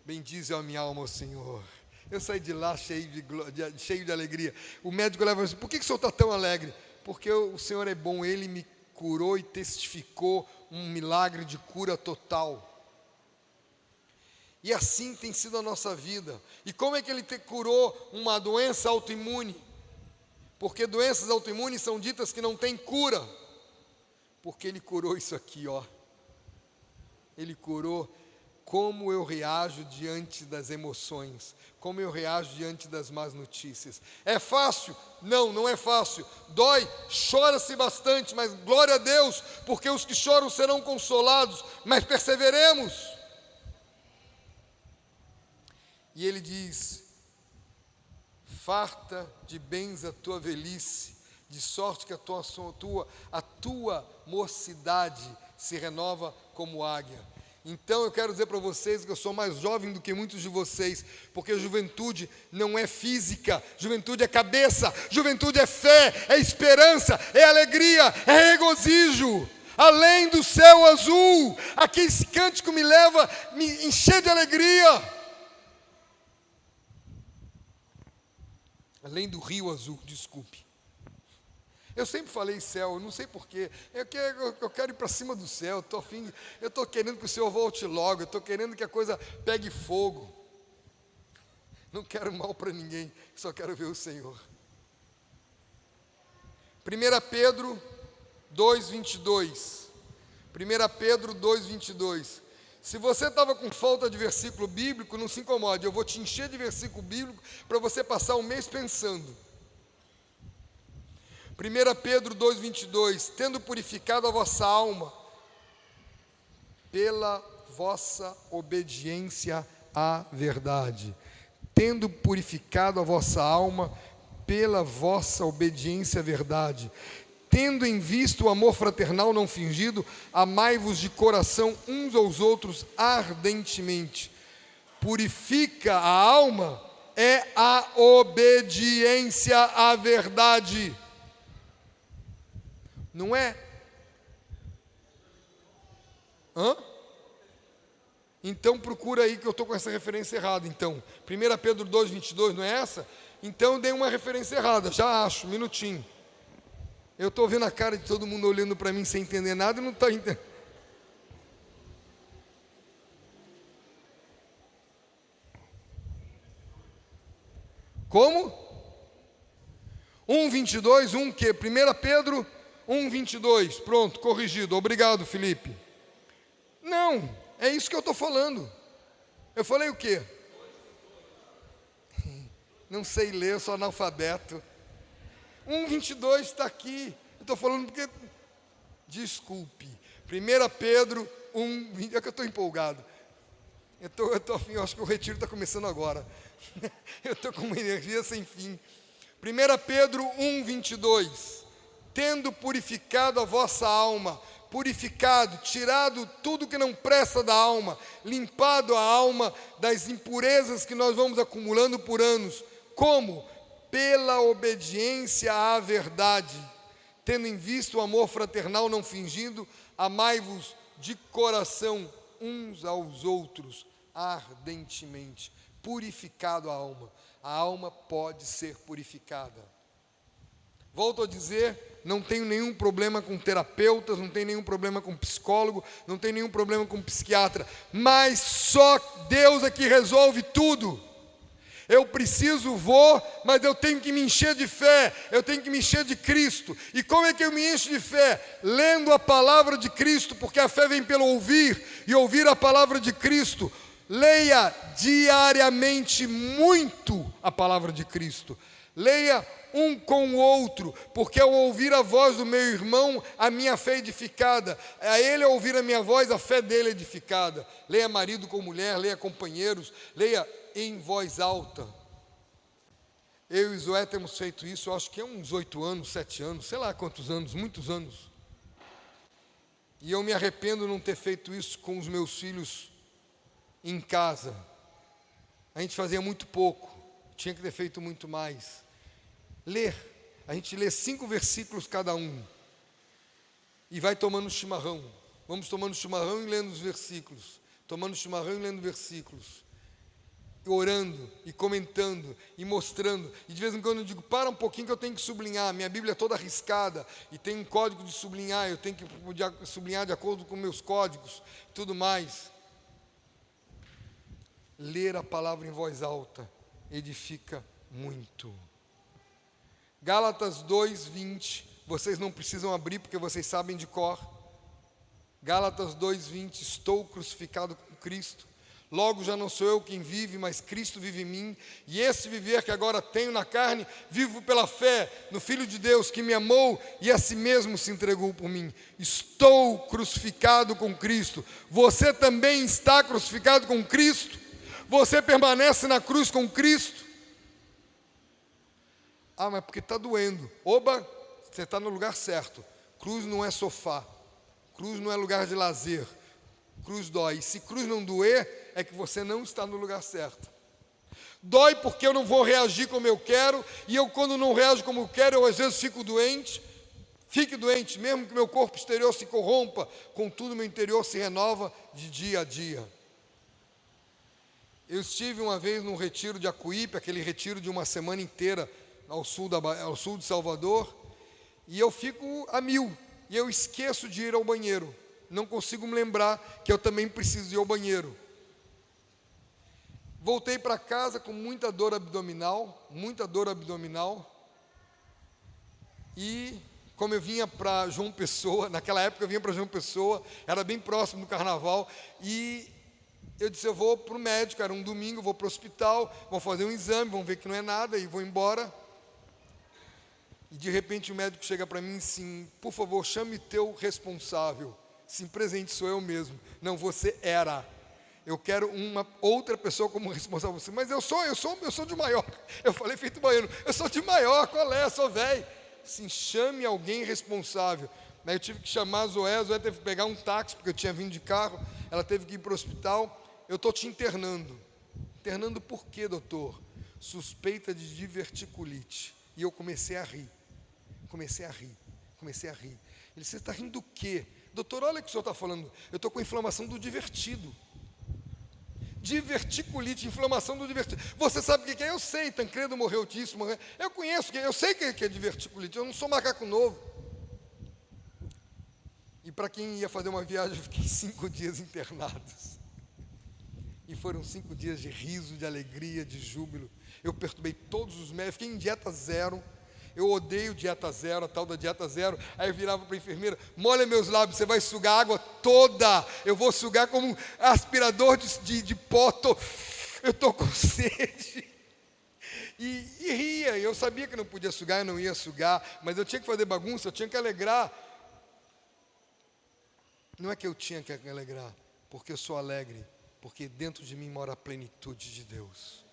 Bendize a minha alma, o Senhor. Eu saí de lá cheio de alegria. O médico leva assim: por que o senhor está tão alegre? Porque o Senhor é bom, Ele me curou e testificou um milagre de cura total. E assim tem sido a nossa vida. E como é que Ele curou uma doença autoimune? Porque doenças autoimunes são ditas que não têm cura. Porque Ele curou isso aqui, ó. Ele curou como eu reajo diante das emoções, como eu reajo diante das más notícias. É fácil? Não, não é fácil. Dói, chora-se bastante, mas glória a Deus, porque os que choram serão consolados, mas perseveremos. E ele diz: farta de bens a tua velhice, de sorte que a tua mocidade se renova como águia. Então eu quero dizer para vocês que eu sou mais jovem do que muitos de vocês, porque juventude não é física, juventude é cabeça, juventude é fé, é esperança, é alegria, é regozijo. Além do céu azul, aqui esse cântico me leva, me encher de alegria. Além do rio azul, desculpe. Eu sempre falei céu, eu não sei porquê. Eu quero ir para cima do céu, eu estou querendo que o Senhor volte logo, eu estou querendo que a coisa pegue fogo. Não quero mal para ninguém, só quero ver o Senhor. 1 Pedro 2:22. 1 Pedro 2:22. Se você estava com falta de versículo bíblico, não se incomode, eu vou te encher de versículo bíblico para você passar um mês pensando. 1 Pedro 2:22, tendo purificado a vossa alma pela vossa obediência à verdade. Tendo purificado a vossa alma pela vossa obediência à verdade. Tendo em vista o amor fraternal não fingido, amai-vos de coração uns aos outros ardentemente. Purifica a alma é a obediência à verdade. Não é? Então procura aí que eu estou com essa referência errada. Então, 1 Pedro 2, 22, não é essa? Então eu dei uma referência errada, já acho, um minutinho. Eu estou vendo a cara de todo mundo olhando para mim sem entender nada e não está entendendo. Como? 1,22, quê? 1 Pedro 1,22. Pronto, corrigido. Obrigado, Felipe. Não, é isso que eu estou falando. Eu falei o quê? Não sei ler, eu sou analfabeto. 1,22 está aqui. Eu estou falando porque... Desculpe. 1 Pedro 1,20. É que eu estou empolgado. Eu acho que o retiro está começando agora. Eu estou com uma energia sem fim. 1 Pedro 1,22. Tendo purificado a vossa alma, purificado, tirado tudo que não presta da alma, limpado a alma das impurezas que nós vamos acumulando por anos. Como? Pela obediência à verdade, tendo em vista o amor fraternal não fingindo, amai-vos de coração uns aos outros ardentemente, purificado a alma pode ser purificada. Volto a dizer, não tenho nenhum problema com terapeutas, não tenho nenhum problema com psicólogo, não tenho nenhum problema com psiquiatra, mas só Deus é que resolve tudo. Eu preciso, mas eu tenho que me encher de fé, eu tenho que me encher de Cristo. E como é que eu me encho de fé? Lendo a palavra de Cristo, porque a fé vem pelo ouvir, e ouvir a palavra de Cristo. Leia diariamente muito a palavra de Cristo. Leia um com o outro, porque ao ouvir a voz do meu irmão, a minha fé é edificada. A ele ao ouvir a minha voz, a fé dele é edificada. Leia marido com mulher, leia companheiros, leia em voz alta. Eu e Zoé temos feito isso, eu acho que é uns 8 anos, 7 anos, sei lá quantos anos, muitos anos. E eu me arrependo de não ter feito isso com os meus filhos em casa. A gente fazia muito pouco, tinha que ter feito muito mais. Ler, a gente lê 5 versículos cada um, e vai tomando chimarrão. Vamos tomando chimarrão e lendo os versículos, tomando chimarrão e lendo versículos, orando e comentando e mostrando, e de vez em quando eu digo, para um pouquinho que eu tenho que sublinhar, minha Bíblia é toda arriscada, e tem um código de sublinhar, eu tenho que sublinhar de acordo com meus códigos, tudo mais. Ler a palavra em voz alta edifica muito. Gálatas 2:20, vocês não precisam abrir porque vocês sabem de cor. Gálatas 2:20, estou crucificado com Cristo, logo já não sou eu quem vive, mas Cristo vive em mim, e esse viver que agora tenho na carne, vivo pela fé no Filho de Deus que me amou e a si mesmo se entregou por mim. Estou crucificado com Cristo. Você também está crucificado com Cristo? Você permanece na cruz com Cristo? Ah, mas porque está doendo. Oba, você está no lugar certo. Cruz não é sofá. Cruz não é lugar de lazer. Cruz dói. E se cruz não doer, é que você não está no lugar certo. Dói porque eu não vou reagir como eu quero, e eu quando não reajo como eu quero, eu às vezes fico doente. Fique doente, mesmo que meu corpo exterior se corrompa, contudo meu interior se renova de dia a dia. Eu estive uma vez num retiro de Acuípe, aquele retiro de uma semana inteira, ao sul de Salvador, e eu fico a 1000, e eu esqueço de ir ao banheiro, não consigo me lembrar que eu também preciso ir ao banheiro. Voltei para casa com muita dor abdominal, e como eu vinha para João Pessoa, naquela época eu vinha para João Pessoa, era bem próximo do carnaval, e eu disse, eu vou para o médico, era um domingo, vou para o hospital, vou fazer um exame, vão ver que não é nada, e vou embora. E de repente o médico chega para mim assim, por favor, chame teu responsável. Sim, presente sou eu mesmo. Não, você era. Eu quero uma outra pessoa como responsável. Mas eu sou de maior. Eu falei feito baiano, eu sou de maior, qual é? Eu sou velho. Sim, chame alguém responsável. Aí eu tive que chamar a Zoé teve que pegar um táxi, porque eu tinha vindo de carro, ela teve que ir para o hospital. Eu estou te internando. Internando por quê, doutor? Suspeita de diverticulite. E eu comecei a rir. Ele disse, você está rindo do quê? Doutor, olha o que o senhor está falando. Eu estou com inflamação do divertido. Diverticulite, inflamação do diverticulite. Você sabe o que é? Eu sei, Tancredo morreu disso. Eu conheço, eu sei o que é diverticulite. Eu não sou macaco novo. E para quem ia fazer uma viagem, eu fiquei 5 dias internados. E foram 5 dias de riso, de alegria, de júbilo. Eu perturbei todos os médicos, fiquei em dieta zero. Eu odeio dieta zero, a tal da dieta zero. Aí eu virava para a enfermeira: molha meus lábios, você vai sugar a água toda. Eu vou sugar como um aspirador de pó. Eu estou com sede. E ria. Eu sabia que não podia sugar, eu não ia sugar. Mas eu tinha que fazer bagunça, eu tinha que alegrar. Não é que eu tinha que alegrar, porque eu sou alegre. Porque dentro de mim mora a plenitude de Deus.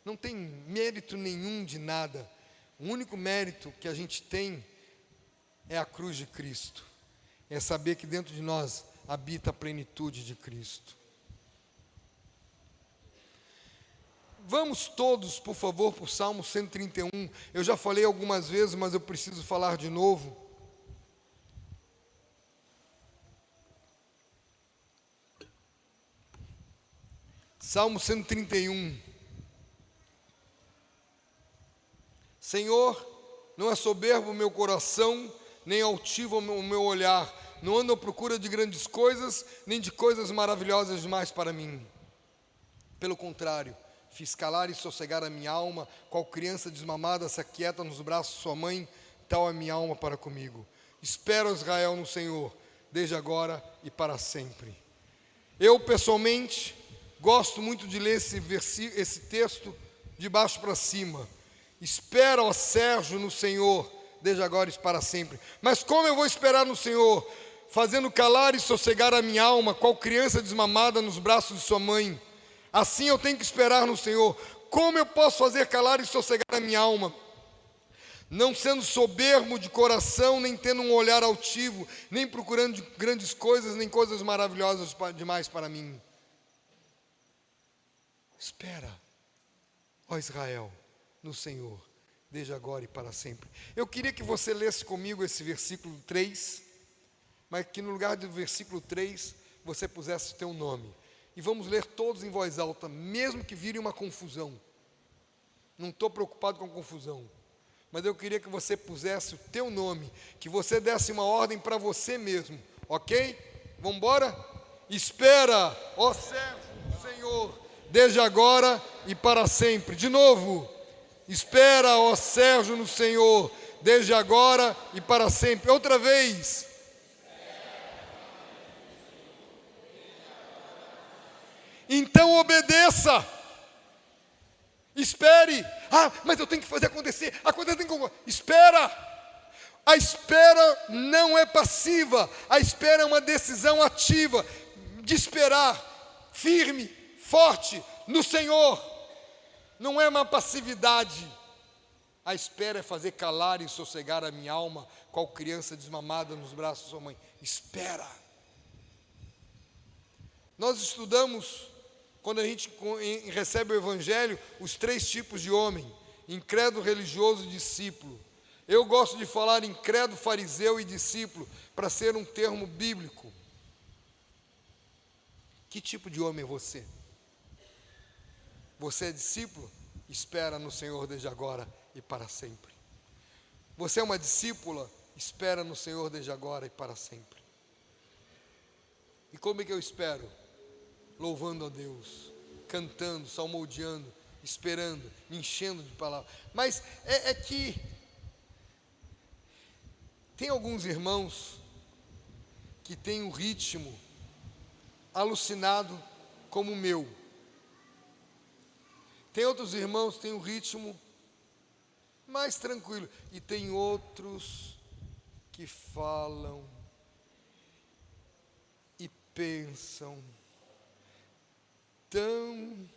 Não tem mérito nenhum de nada. O único mérito que a gente tem é a cruz de Cristo. É saber que dentro de nós habita a plenitude de Cristo. Vamos todos, por favor, para o Salmo 131. Eu já falei algumas vezes, mas eu preciso falar de novo. Salmo 131. Senhor, não é soberbo o meu coração, nem altivo o meu olhar. Não ando à procura de grandes coisas, nem de coisas maravilhosas demais para mim. Pelo contrário, fiz calar e sossegar a minha alma, qual criança desmamada se aquieta nos braços de sua mãe, tal é a minha alma para comigo. Espero, Israel, no Senhor, desde agora e para sempre. Eu, pessoalmente, gosto muito de ler esse texto de baixo para cima. Espera, ó Sérgio, no Senhor, desde agora e para sempre. Mas como eu vou esperar no Senhor? Fazendo calar e sossegar a minha alma, qual criança desmamada nos braços de sua mãe. Assim eu tenho que esperar no Senhor. Como eu posso fazer calar e sossegar a minha alma? Não sendo soberbo de coração, nem tendo um olhar altivo, nem procurando grandes coisas, nem coisas maravilhosas demais para mim. Espera, ó Israel, no Senhor, desde agora e para sempre. Eu queria que você lesse comigo esse versículo 3, mas que no lugar do versículo 3, você pusesse o teu nome. E vamos ler todos em voz alta, mesmo que vire uma confusão. Não estou preocupado com confusão, mas eu queria que você pusesse o teu nome, que você desse uma ordem para você mesmo, ok? Vamos embora? Espera, ó Sérgio, Senhor, desde agora e para sempre. De novo, espera, ó Sérgio, no Senhor, desde agora e para sempre. Outra vez. Então obedeça. Espere. Ah, mas eu tenho que fazer acontecer. A coisa tem que... Espera. A espera não é passiva. A espera é uma decisão ativa de esperar firme, forte no Senhor. Não é uma passividade. A espera é fazer calar e sossegar a minha alma, qual criança desmamada nos braços de sua mãe. Espera. Nós estudamos, quando a gente recebe o Evangelho, os 3 tipos de homem: incrédulo, religioso e discípulo. Eu gosto de falar incrédulo, fariseu e discípulo, para ser um termo bíblico. Que tipo de homem é você? Você é discípulo? Espera no Senhor desde agora e para sempre. Você é uma discípula? Espera no Senhor desde agora e para sempre. E como é que eu espero? Louvando a Deus, cantando, salmodiando, esperando, me enchendo de palavras. Mas é que tem alguns irmãos que têm um ritmo alucinado como o meu. Tem outros irmãos que têm um ritmo mais tranquilo. E tem outros que falam e pensam tão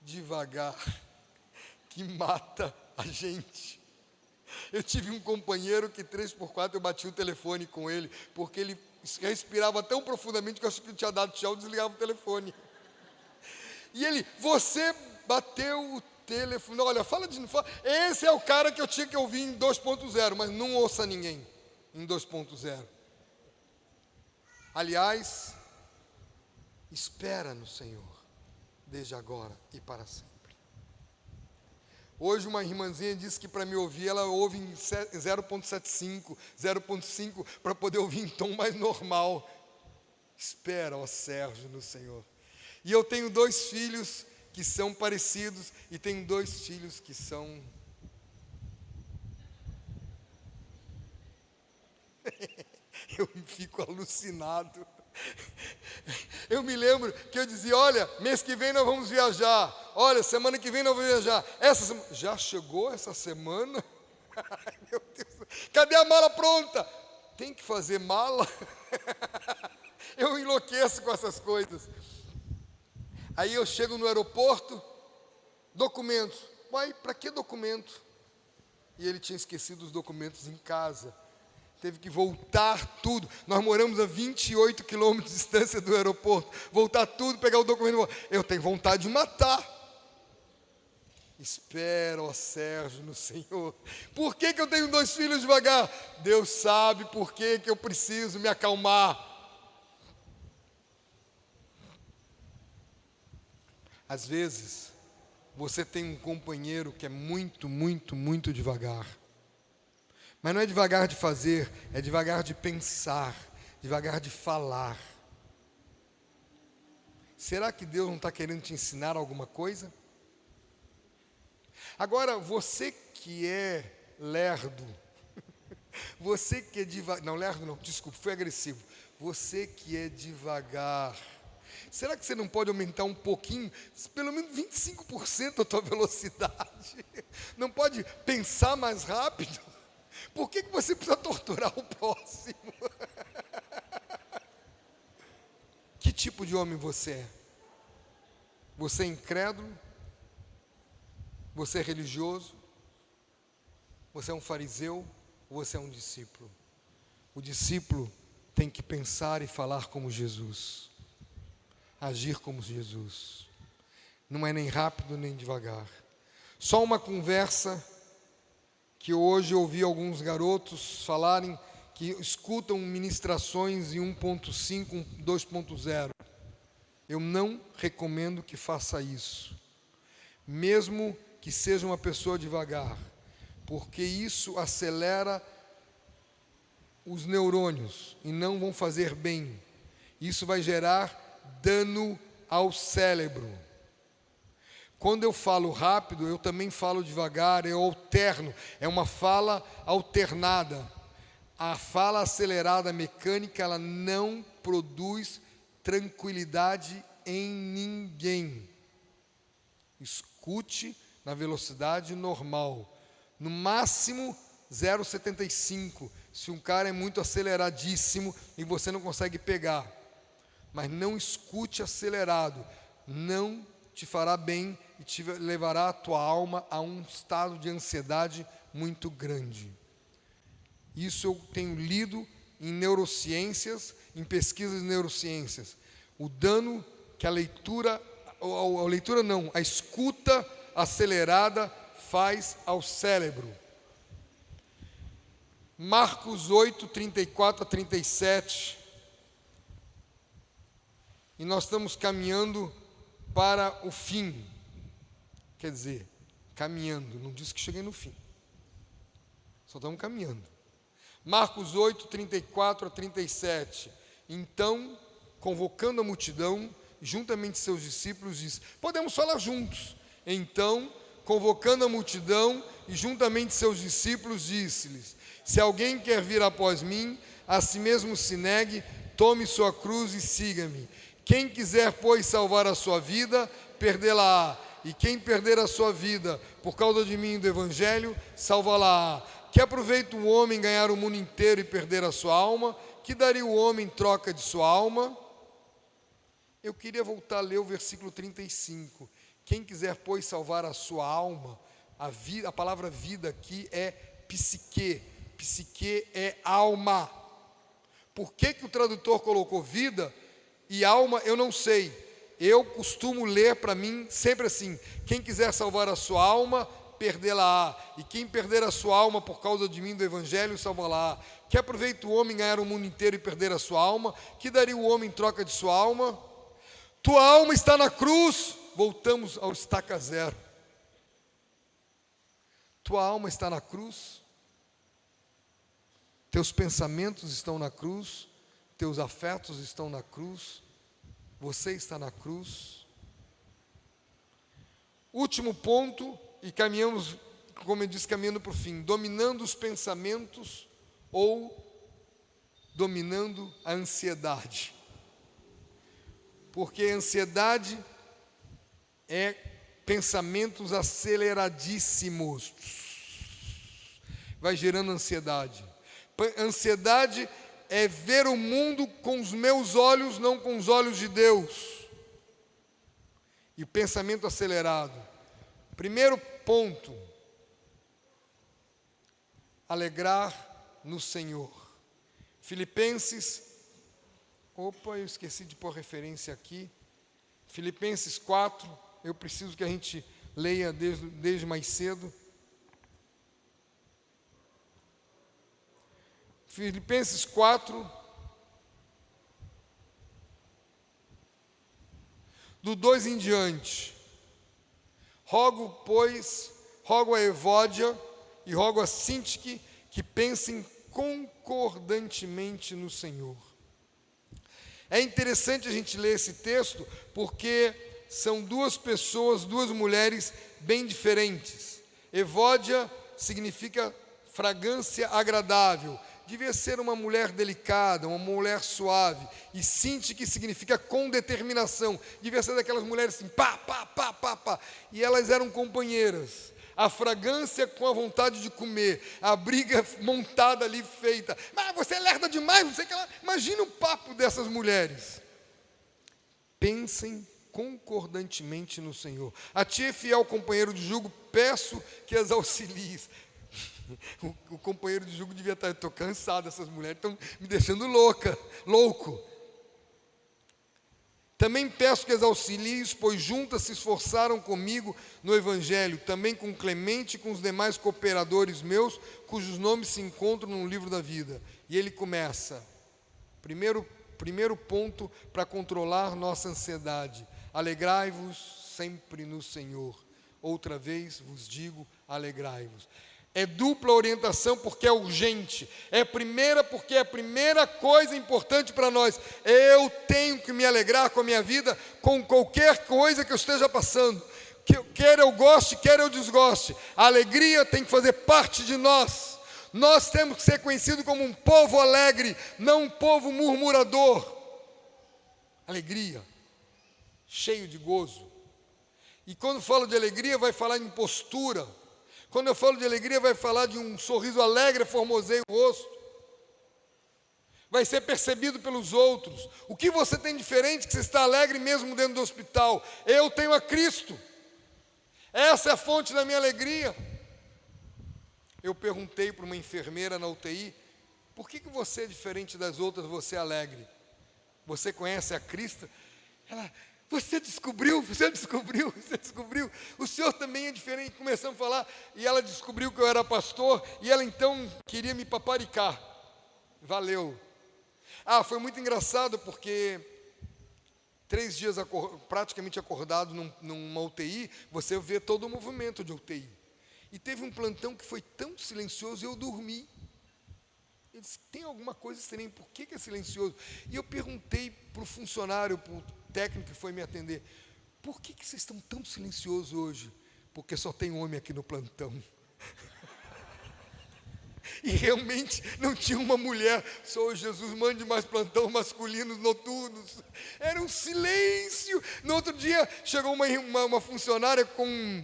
devagar que mata a gente. Eu tive um companheiro que 3x4 eu bati o telefone com ele, porque ele respirava tão profundamente que eu achei que ele tinha dado tchau e desligava o telefone. E ele, você bateu o telefone, olha, fala. Esse é o cara que eu tinha que ouvir em 2.0, mas não ouça ninguém em 2.0. Aliás, Espera no Senhor, desde agora e para sempre. Hoje uma irmãzinha disse que para me ouvir, ela ouve em 0.75, 0.5, para poder ouvir em tom mais normal. Espera, ó Sérgio, no Senhor. E eu tenho 2 filhos que são parecidos, e tenho 2 filhos que são... Eu fico alucinado. Eu me lembro que eu dizia, olha, mês que vem nós vamos viajar. Olha, semana que vem nós vamos viajar. Já chegou essa semana? Ai, meu Deus. Cadê a mala pronta? Tem que fazer mala? Eu enlouqueço com essas coisas. Aí eu chego no aeroporto, documentos. Uai, para que documento? E ele tinha esquecido os documentos em casa. Teve que voltar tudo. Nós moramos a 28 quilômetros de distância do aeroporto. Voltar tudo, pegar o documento. Eu tenho vontade de matar. Espera, ó Sérgio, no Senhor. Por que eu tenho 2 filhos devagar? Deus sabe por que eu preciso me acalmar. Às vezes, você tem um companheiro que é muito, muito, muito devagar. Mas não é devagar de fazer, é devagar de pensar, devagar de falar. Será que Deus não está querendo te ensinar alguma coisa? Agora, você que é lerdo, você que é devagar, não, lerdo não, desculpa, fui agressivo. Você que é devagar, será que você não pode aumentar um pouquinho, pelo menos 25% a tua velocidade? Não pode pensar mais rápido? Por que você precisa torturar o próximo? Que tipo de homem você é? Você é incrédulo? Você é religioso? Você é um fariseu? Ou você é um discípulo? O discípulo tem que pensar e falar como Jesus. Agir como Jesus. Não é nem rápido nem devagar. Só uma conversa que hoje eu ouvi alguns garotos falarem que escutam ministrações em 1.5, 2.0. Eu não recomendo que faça isso, mesmo que seja uma pessoa devagar, porque isso acelera os neurônios e não vão fazer bem. Isso vai gerar dano ao cérebro. Quando eu falo rápido, eu também falo devagar, eu alterno, é uma fala alternada. A fala acelerada mecânica, ela não produz tranquilidade em ninguém. Escute na velocidade normal, no máximo 0,75, se um cara é muito aceleradíssimo e você não consegue pegar. Mas não escute acelerado, não te fará bem e te levará a tua alma a um estado de ansiedade muito grande. Isso eu tenho lido em neurociências, em pesquisas de neurociências. O dano que a escuta acelerada faz ao cérebro. Marcos 8, 34 a 37. E nós estamos caminhando para o fim. Quer dizer, caminhando, não diz que cheguei no fim. Só estamos caminhando. Marcos 8, 34 a 37. Então, convocando a multidão, juntamente seus discípulos, diz: podemos falar juntos. Então, convocando a multidão e juntamente seus discípulos, disse-lhes: se alguém quer vir após mim, a si mesmo se negue, tome sua cruz e siga-me. Quem quiser, pois, salvar a sua vida, perdê-la-á. E quem perder a sua vida por causa de mim e do Evangelho, salvá-la-á. Que aproveita o homem ganhar o mundo inteiro e perder a sua alma? Que daria o homem em troca de sua alma? Eu queria voltar a ler o versículo 35. Quem quiser, pois, salvar a sua alma, a palavra vida aqui é psique. Psique é alma. Por que o tradutor colocou vida e alma? Eu não sei. Eu costumo ler para mim sempre assim: quem quiser salvar a sua alma, perdê-la-á. E quem perder a sua alma por causa de mim do Evangelho, salvá-la-á. Que aproveita o homem ganhar o mundo inteiro e perder a sua alma? Que daria o homem em troca de sua alma? Tua alma está na cruz. Voltamos ao estaca zero. Tua alma está na cruz. Teus pensamentos estão na cruz. Teus afetos estão na cruz. Você está na cruz. Último ponto, e caminhamos, como eu disse, caminhando para o fim. Dominando os pensamentos ou dominando a ansiedade. Porque a ansiedade é pensamentos aceleradíssimos. Vai gerando ansiedade. Ansiedade é ver o mundo com os meus olhos, não com os olhos de Deus. E o pensamento acelerado. Primeiro ponto: alegrar no Senhor. Filipenses, eu esqueci de pôr referência aqui. Filipenses 4, eu preciso que a gente leia desde mais cedo. Filipenses 4, do 2 em diante. Rogo a Evódia e rogo a Sintique que pensem concordantemente no Senhor. É interessante a gente ler esse texto, porque são duas pessoas, duas mulheres bem diferentes. Evódia significa fragrância agradável. Devia ser uma mulher delicada, uma mulher suave. E Sintique significa com determinação. Devia ser daquelas mulheres assim, pá, pá, pá, pá, pá. E elas eram companheiras. A fragrância com a vontade de comer. A briga montada ali, feita. Mas você é lerda demais, não sei o que lá. Imagina o papo dessas mulheres. Pensem concordantemente no Senhor. A ti, fiel companheiro de jugo, peço que as auxilies. O companheiro de jugo devia estar, estou cansado, essas mulheres estão me deixando louco. Também peço que as auxilies, pois juntas se esforçaram comigo no Evangelho, também com Clemente e com os demais cooperadores meus, cujos nomes se encontram no livro da vida. E ele começa, primeiro ponto para controlar nossa ansiedade: alegrai-vos sempre no Senhor. Outra vez vos digo, alegrai-vos. É dupla orientação porque é urgente. É primeira porque é a primeira coisa importante para nós. Eu tenho que me alegrar com a minha vida, com qualquer coisa que eu esteja passando. Quer eu goste, quer eu desgoste. A alegria tem que fazer parte de nós. Nós temos que ser conhecidos como um povo alegre, não um povo murmurador. Alegria, cheio de gozo. E quando falo de alegria, vai falar em postura. Quando eu falo de alegria, vai falar de um sorriso alegre, formoseia o rosto. Vai ser percebido pelos outros. O que você tem diferente que você está alegre mesmo dentro do hospital? Eu tenho a Cristo. Essa é a fonte da minha alegria. Eu perguntei para uma enfermeira na UTI, por que você é diferente das outras, você é alegre? Você conhece a Cristo? Ela... Você descobriu. O senhor também é diferente. Começamos a falar, e ela descobriu que eu era pastor, e ela então queria me paparicar. Valeu. Foi muito engraçado, porque 3 dias praticamente acordado numa UTI, você vê todo o movimento de UTI. E teve um plantão que foi tão silencioso, eu dormi. Ele disse, tem alguma coisa estranha, por que é silencioso? E eu perguntei para o funcionário, para o técnico que foi me atender, por que vocês estão tão silenciosos hoje? Porque só tem homem aqui no plantão. E realmente não tinha uma mulher. Só Jesus, mande mais plantão masculinos noturnos. Era um silêncio. No outro dia chegou uma funcionária com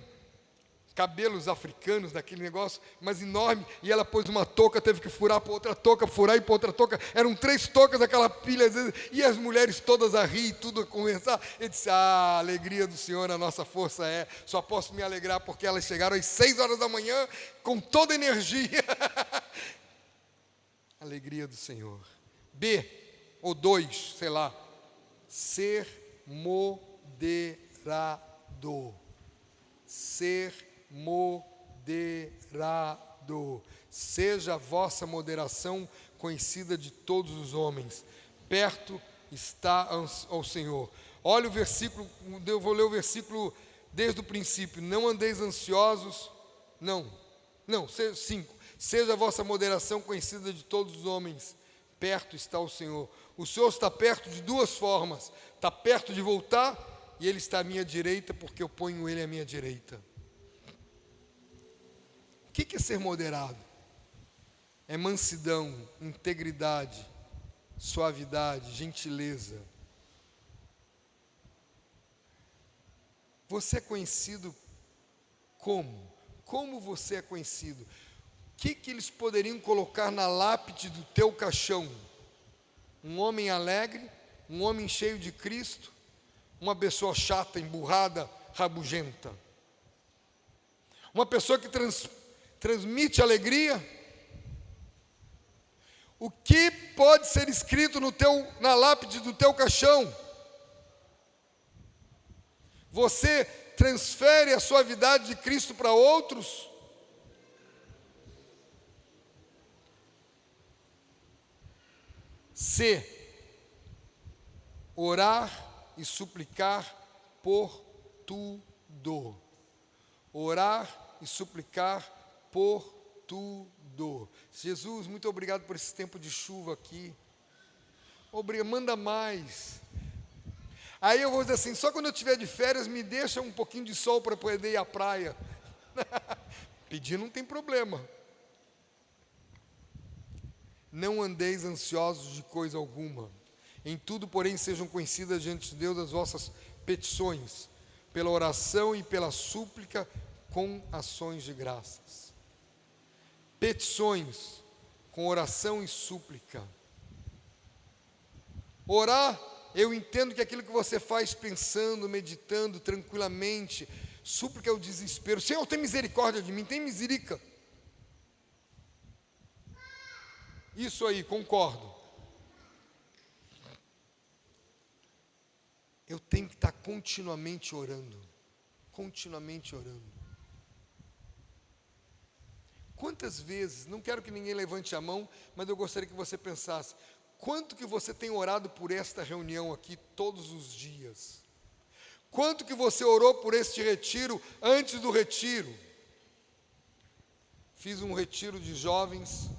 cabelos africanos, daquele negócio, mas enorme, e ela pôs uma touca, teve que furar para outra touca, furar e para outra touca, eram 3 toucas daquela pilha, às vezes, e as mulheres todas a rir, tudo a conversar. Ele disse, a alegria do Senhor, a nossa força só posso me alegrar porque elas chegaram às 6 horas da manhã, com toda a energia. Alegria do Senhor. B, ou 2, sei lá, ser moderado. Ser moderado. Seja a vossa moderação conhecida de todos os homens. Perto está ao Senhor. Olha o versículo, eu vou ler o versículo desde o princípio. Não andeis ansiosos, não, 5. Seja a vossa moderação conhecida de todos os homens, perto está o Senhor. O Senhor está perto de duas formas, está perto de voltar e Ele está à minha direita, porque eu ponho Ele à minha direita. O que é ser moderado? É mansidão, integridade, suavidade, gentileza. Você é conhecido como? Como você é conhecido? O que eles poderiam colocar na lápide do teu caixão? Um homem alegre, um homem cheio de Cristo, uma pessoa chata, emburrada, rabugenta? Uma pessoa que transmite alegria? O que pode ser escrito na lápide do teu caixão? Você transfere a suavidade de Cristo para outros? C. Orar e suplicar por tudo. Orar e suplicar por tudo. Jesus, muito obrigado por esse tempo de chuva aqui. Manda mais. Aí eu vou dizer assim, só quando eu estiver de férias, me deixa um pouquinho de sol para poder ir à praia. Pedir não tem problema. Não andeis ansiosos de coisa alguma. Em tudo, porém, sejam conhecidas diante de Deus as vossas petições, pela oração e pela súplica, com ações de graças. Petições, com oração e súplica. Orar, eu entendo que aquilo que você faz pensando, meditando tranquilamente. Súplica é o desespero. Senhor, tem misericórdia de mim, tem misericórdia. Isso aí, concordo. Eu tenho que estar continuamente orando. Continuamente orando. Quantas vezes, não quero que ninguém levante a mão, mas eu gostaria que você pensasse, quanto que você tem orado por esta reunião aqui todos os dias? Quanto que você orou por este retiro antes do retiro? Fiz um retiro de jovens,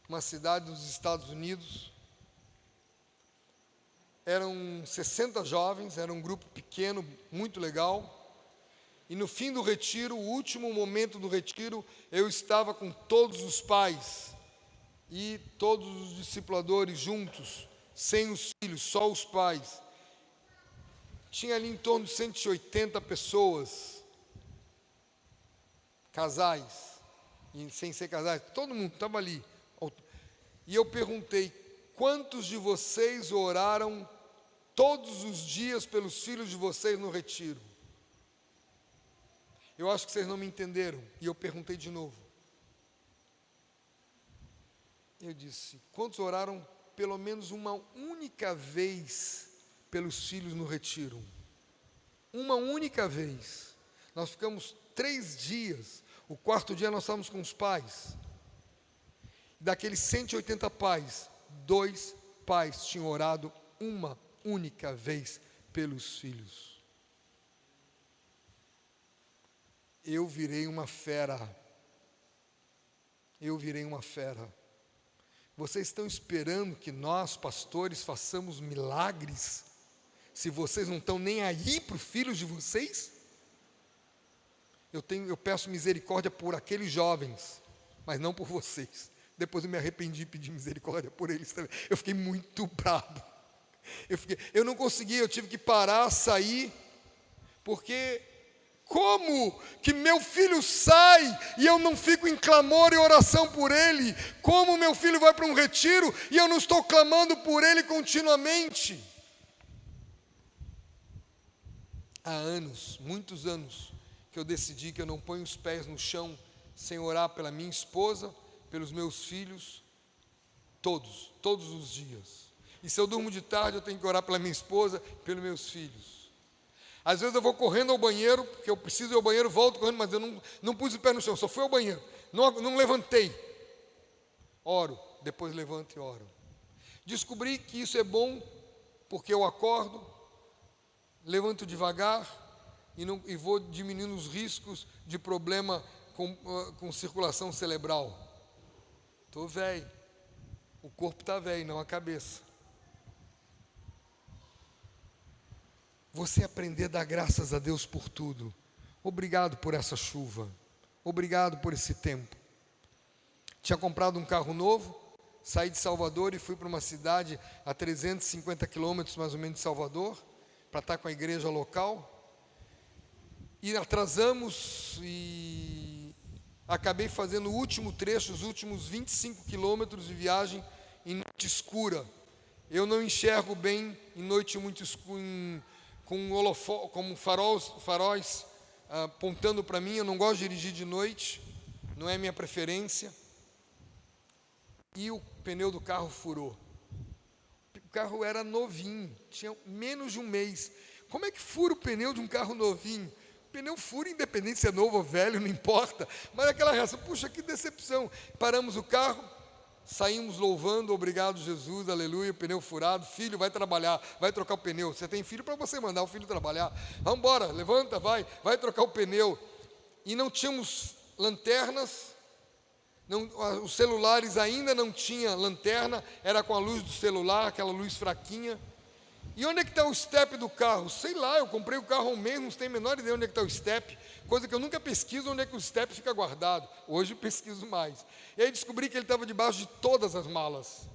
uma cidade dos Estados Unidos. Eram 60 jovens, era um grupo pequeno, muito legal. E no fim do retiro, o último momento do retiro, eu estava com todos os pais e todos os discipuladores juntos, sem os filhos, só os pais. Tinha ali em torno de 180 pessoas, casais, e sem ser casais, todo mundo estava ali. E eu perguntei, quantos de vocês oraram todos os dias pelos filhos de vocês no retiro? Eu acho que vocês não me entenderam, e eu perguntei de novo. Eu disse, quantos oraram pelo menos uma única vez pelos filhos no retiro? Uma única vez. Nós ficamos 3 dias, o 4º dia nós estávamos com os pais. Daqueles 180 pais, 2 pais tinham orado uma única vez pelos filhos. Eu virei uma fera. Eu virei uma fera. Vocês estão esperando que nós, pastores, façamos milagres? Se vocês não estão nem aí para os filhos de vocês? Eu peço misericórdia por aqueles jovens, mas não por vocês. Depois eu me arrependi e pedi misericórdia por eles também. Eu fiquei muito bravo. Eu não consegui, eu tive que parar, sair, porque como que meu filho sai e eu não fico em clamor e oração por ele? Como meu filho vai para um retiro e eu não estou clamando por ele continuamente? Há anos, muitos anos, que eu decidi que eu não ponho os pés no chão sem orar pela minha esposa, pelos meus filhos, todos os dias. E se eu durmo de tarde, eu tenho que orar pela minha esposa, pelos meus filhos. Às vezes eu vou correndo ao banheiro, porque eu preciso ir ao banheiro, volto correndo, mas eu não pus o pé no chão, só fui ao banheiro, não levantei. Oro, depois levanto e oro. Descobri que isso é bom, porque eu acordo, levanto devagar e vou diminuindo os riscos de problema com circulação cerebral. Estou velho, o corpo está velho, não a cabeça. Você aprender a dar graças a Deus por tudo. Obrigado por essa chuva, obrigado por esse tempo. Tinha comprado um carro novo, saí de Salvador e fui para uma cidade a 350 quilômetros mais ou menos de Salvador, para estar com a igreja local. E atrasamos e acabei fazendo o último trecho, os últimos 25 quilômetros de viagem em noite escura. Eu não enxergo bem em noite muito escura, com faróis apontando para mim. Eu não gosto de dirigir de noite, não é minha preferência. E o pneu do carro furou. O carro era novinho, tinha menos de um mês. Como é que fura o pneu de um carro novinho? O pneu fura independente se é novo ou velho, não importa. Mas aquela reação, puxa, que decepção. Paramos o carro, saímos louvando, obrigado Jesus, aleluia, pneu furado. Filho, vai trabalhar, vai trocar o pneu. Você tem filho para você mandar o filho trabalhar. Vamos embora, levanta, vai trocar o pneu. E não tínhamos lanternas. Não, os celulares ainda não tinham lanterna, era com a luz do celular, aquela luz fraquinha. E onde é que está o step do carro? Sei lá, eu comprei o carro há um mês, não tenho a menor ideia onde é que está o step, coisa que eu nunca pesquiso onde é que o step fica guardado. Hoje eu pesquiso mais. E aí descobri que ele estava debaixo de todas as malas.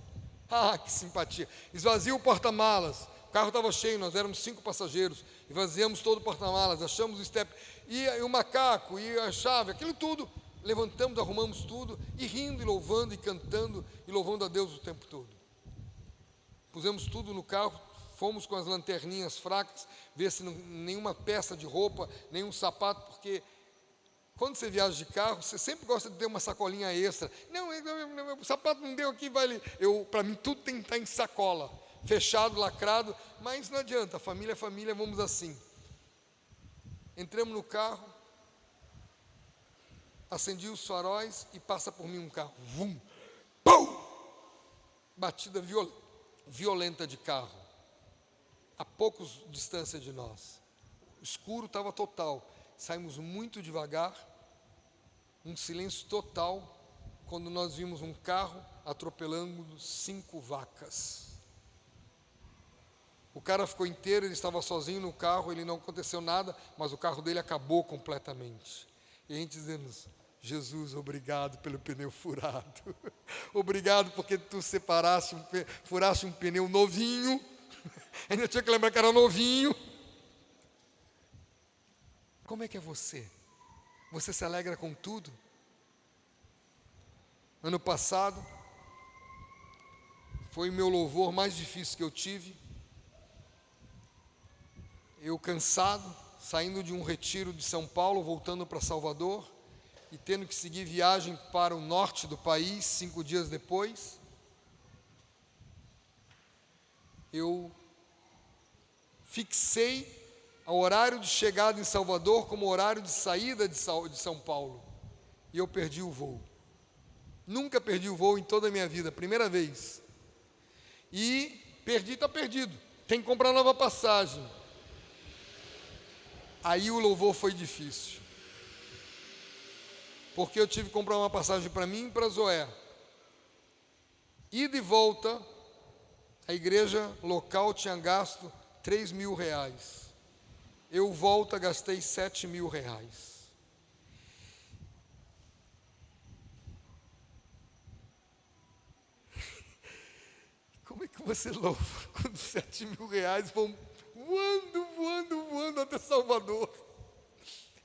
Ah, que simpatia. Esvazia o porta-malas. O carro estava cheio, nós éramos 5 passageiros. Esvaziamos todo o porta-malas, achamos o step. E o macaco, e a chave, aquilo tudo. Levantamos, arrumamos tudo, e rindo, e louvando, e cantando, e louvando a Deus o tempo todo. Pusemos tudo no carro, fomos com as lanterninhas fracas, ver se nenhuma peça de roupa, nenhum sapato, porque quando você viaja de carro, você sempre gosta de ter uma sacolinha extra. Não, o sapato não deu aqui, vai ali. Para mim tudo tem que estar em sacola, fechado, lacrado, mas não adianta, família é família, vamos assim. Entramos no carro, acendi os faróis e passa por mim um carro. Vum! Pum! Batida violenta de carro. A poucos distância de nós. O escuro estava total. Saímos muito devagar. Um silêncio total. Quando nós vimos um carro atropelando 5 vacas. O cara ficou inteiro, ele estava sozinho no carro, ele não aconteceu nada, mas o carro dele acabou completamente. E a gente dizendo, Jesus, obrigado pelo pneu furado. Obrigado porque tu furaste um pneu novinho. Ainda tinha que lembrar que era novinho. Como é que é você? Você se alegra com tudo? Ano passado, foi o meu louvor mais difícil que eu tive. Eu cansado, saindo de um retiro de São Paulo, voltando para Salvador, e tendo que seguir viagem para o norte do país, 5 dias depois, eu fixei o horário de chegada em Salvador como horário de saída de São Paulo, e eu perdi o voo. Nunca perdi o voo em toda a minha vida, primeira vez. E perdi, está perdido, tem que comprar nova passagem. Aí o louvor foi difícil, porque eu tive que comprar uma passagem para mim e para Zoé. Ida e volta, a igreja local tinha gasto R$3.000. Eu volta, gastei R$7.000. Como é que você louva quando R$7.000 vão voando até Salvador?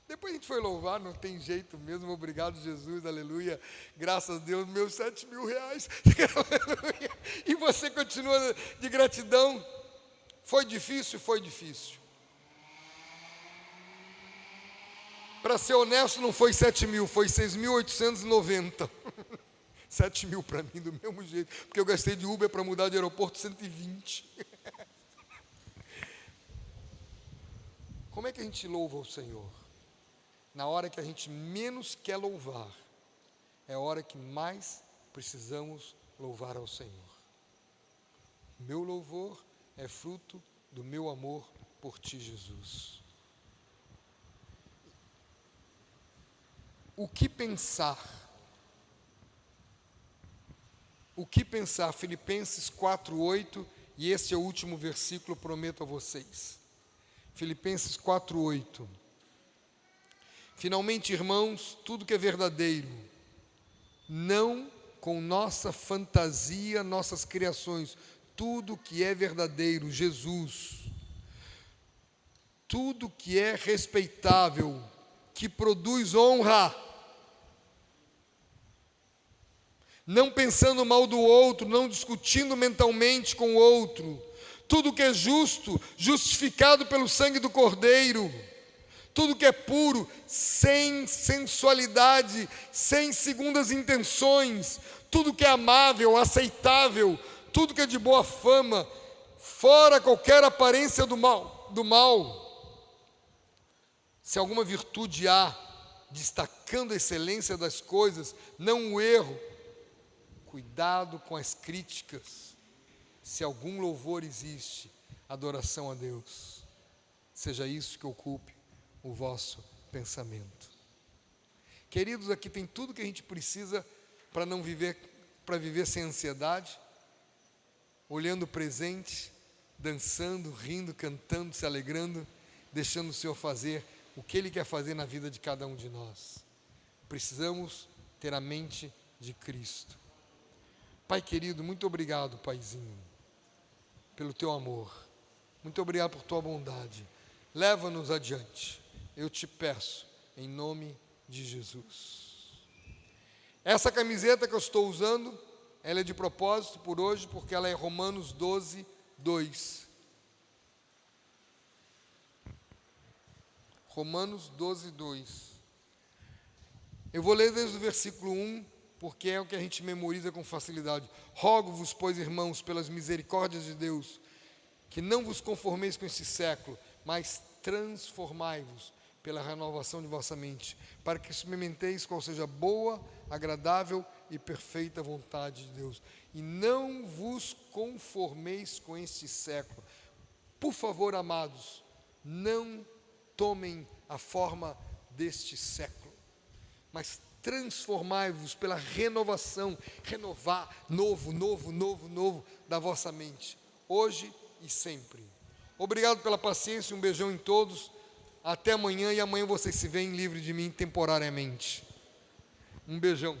Depois a gente foi louvar, não tem jeito mesmo, obrigado Jesus, aleluia, graças a Deus, meus R$7.000, aleluia. E você continua de gratidão. Foi difícil? Foi difícil. Para ser honesto, não foi 7.000, foi 6.890. 7.000 para mim, do mesmo jeito, porque eu gastei de Uber para mudar de aeroporto 120. Como é que a gente louva o Senhor? Na hora que a gente menos quer louvar, é a hora que mais precisamos louvar ao Senhor. Meu louvor é fruto do meu amor por ti, Jesus. O que pensar? O que pensar? Filipenses 4:8, e esse é o último versículo, prometo a vocês. Filipenses 4:8. Finalmente, irmãos, tudo que é verdadeiro, não com nossa fantasia, nossas criações, tudo que é verdadeiro, Jesus, tudo que é respeitável, que produz honra, não pensando mal do outro, não discutindo mentalmente com o outro, tudo que é justo, justificado pelo sangue do Cordeiro, tudo que é puro, sem sensualidade, sem segundas intenções, tudo que é amável, aceitável, tudo que é de boa fama, fora qualquer aparência do mal. Se alguma virtude há, destacando a excelência das coisas, não o erro, cuidado com as críticas. Se algum louvor existe, adoração a Deus, seja isso que ocupe o vosso pensamento. Queridos, aqui tem tudo que a gente precisa para não viver, para viver sem ansiedade, olhando o presente, dançando, rindo, cantando, se alegrando, deixando o Senhor fazer o que Ele quer fazer na vida de cada um de nós. Precisamos ter a mente de Cristo. Pai querido, muito obrigado, Paizinho, pelo Teu amor. Muito obrigado por Tua bondade. Leva-nos adiante. Eu te peço, em nome de Jesus. Essa camiseta que eu estou usando, ela é de propósito por hoje, porque ela é Romanos 12:2. Romanos 12:2. Eu vou ler desde o versículo 1, porque é o que a gente memoriza com facilidade. Rogo-vos, pois, irmãos, pelas misericórdias de Deus, que não vos conformeis com este século, mas transformai-vos pela renovação de vossa mente, para que experimenteis qual seja a boa, agradável e perfeita vontade de Deus. E não vos conformeis com este século. Por favor, amados, não tomem a forma deste século, mas transformai-vos pela renovação, renovar, novo da vossa mente, hoje e sempre. Obrigado pela paciência, um beijão em todos. Até amanhã, e amanhã vocês se veem livre de mim temporariamente. Um beijão.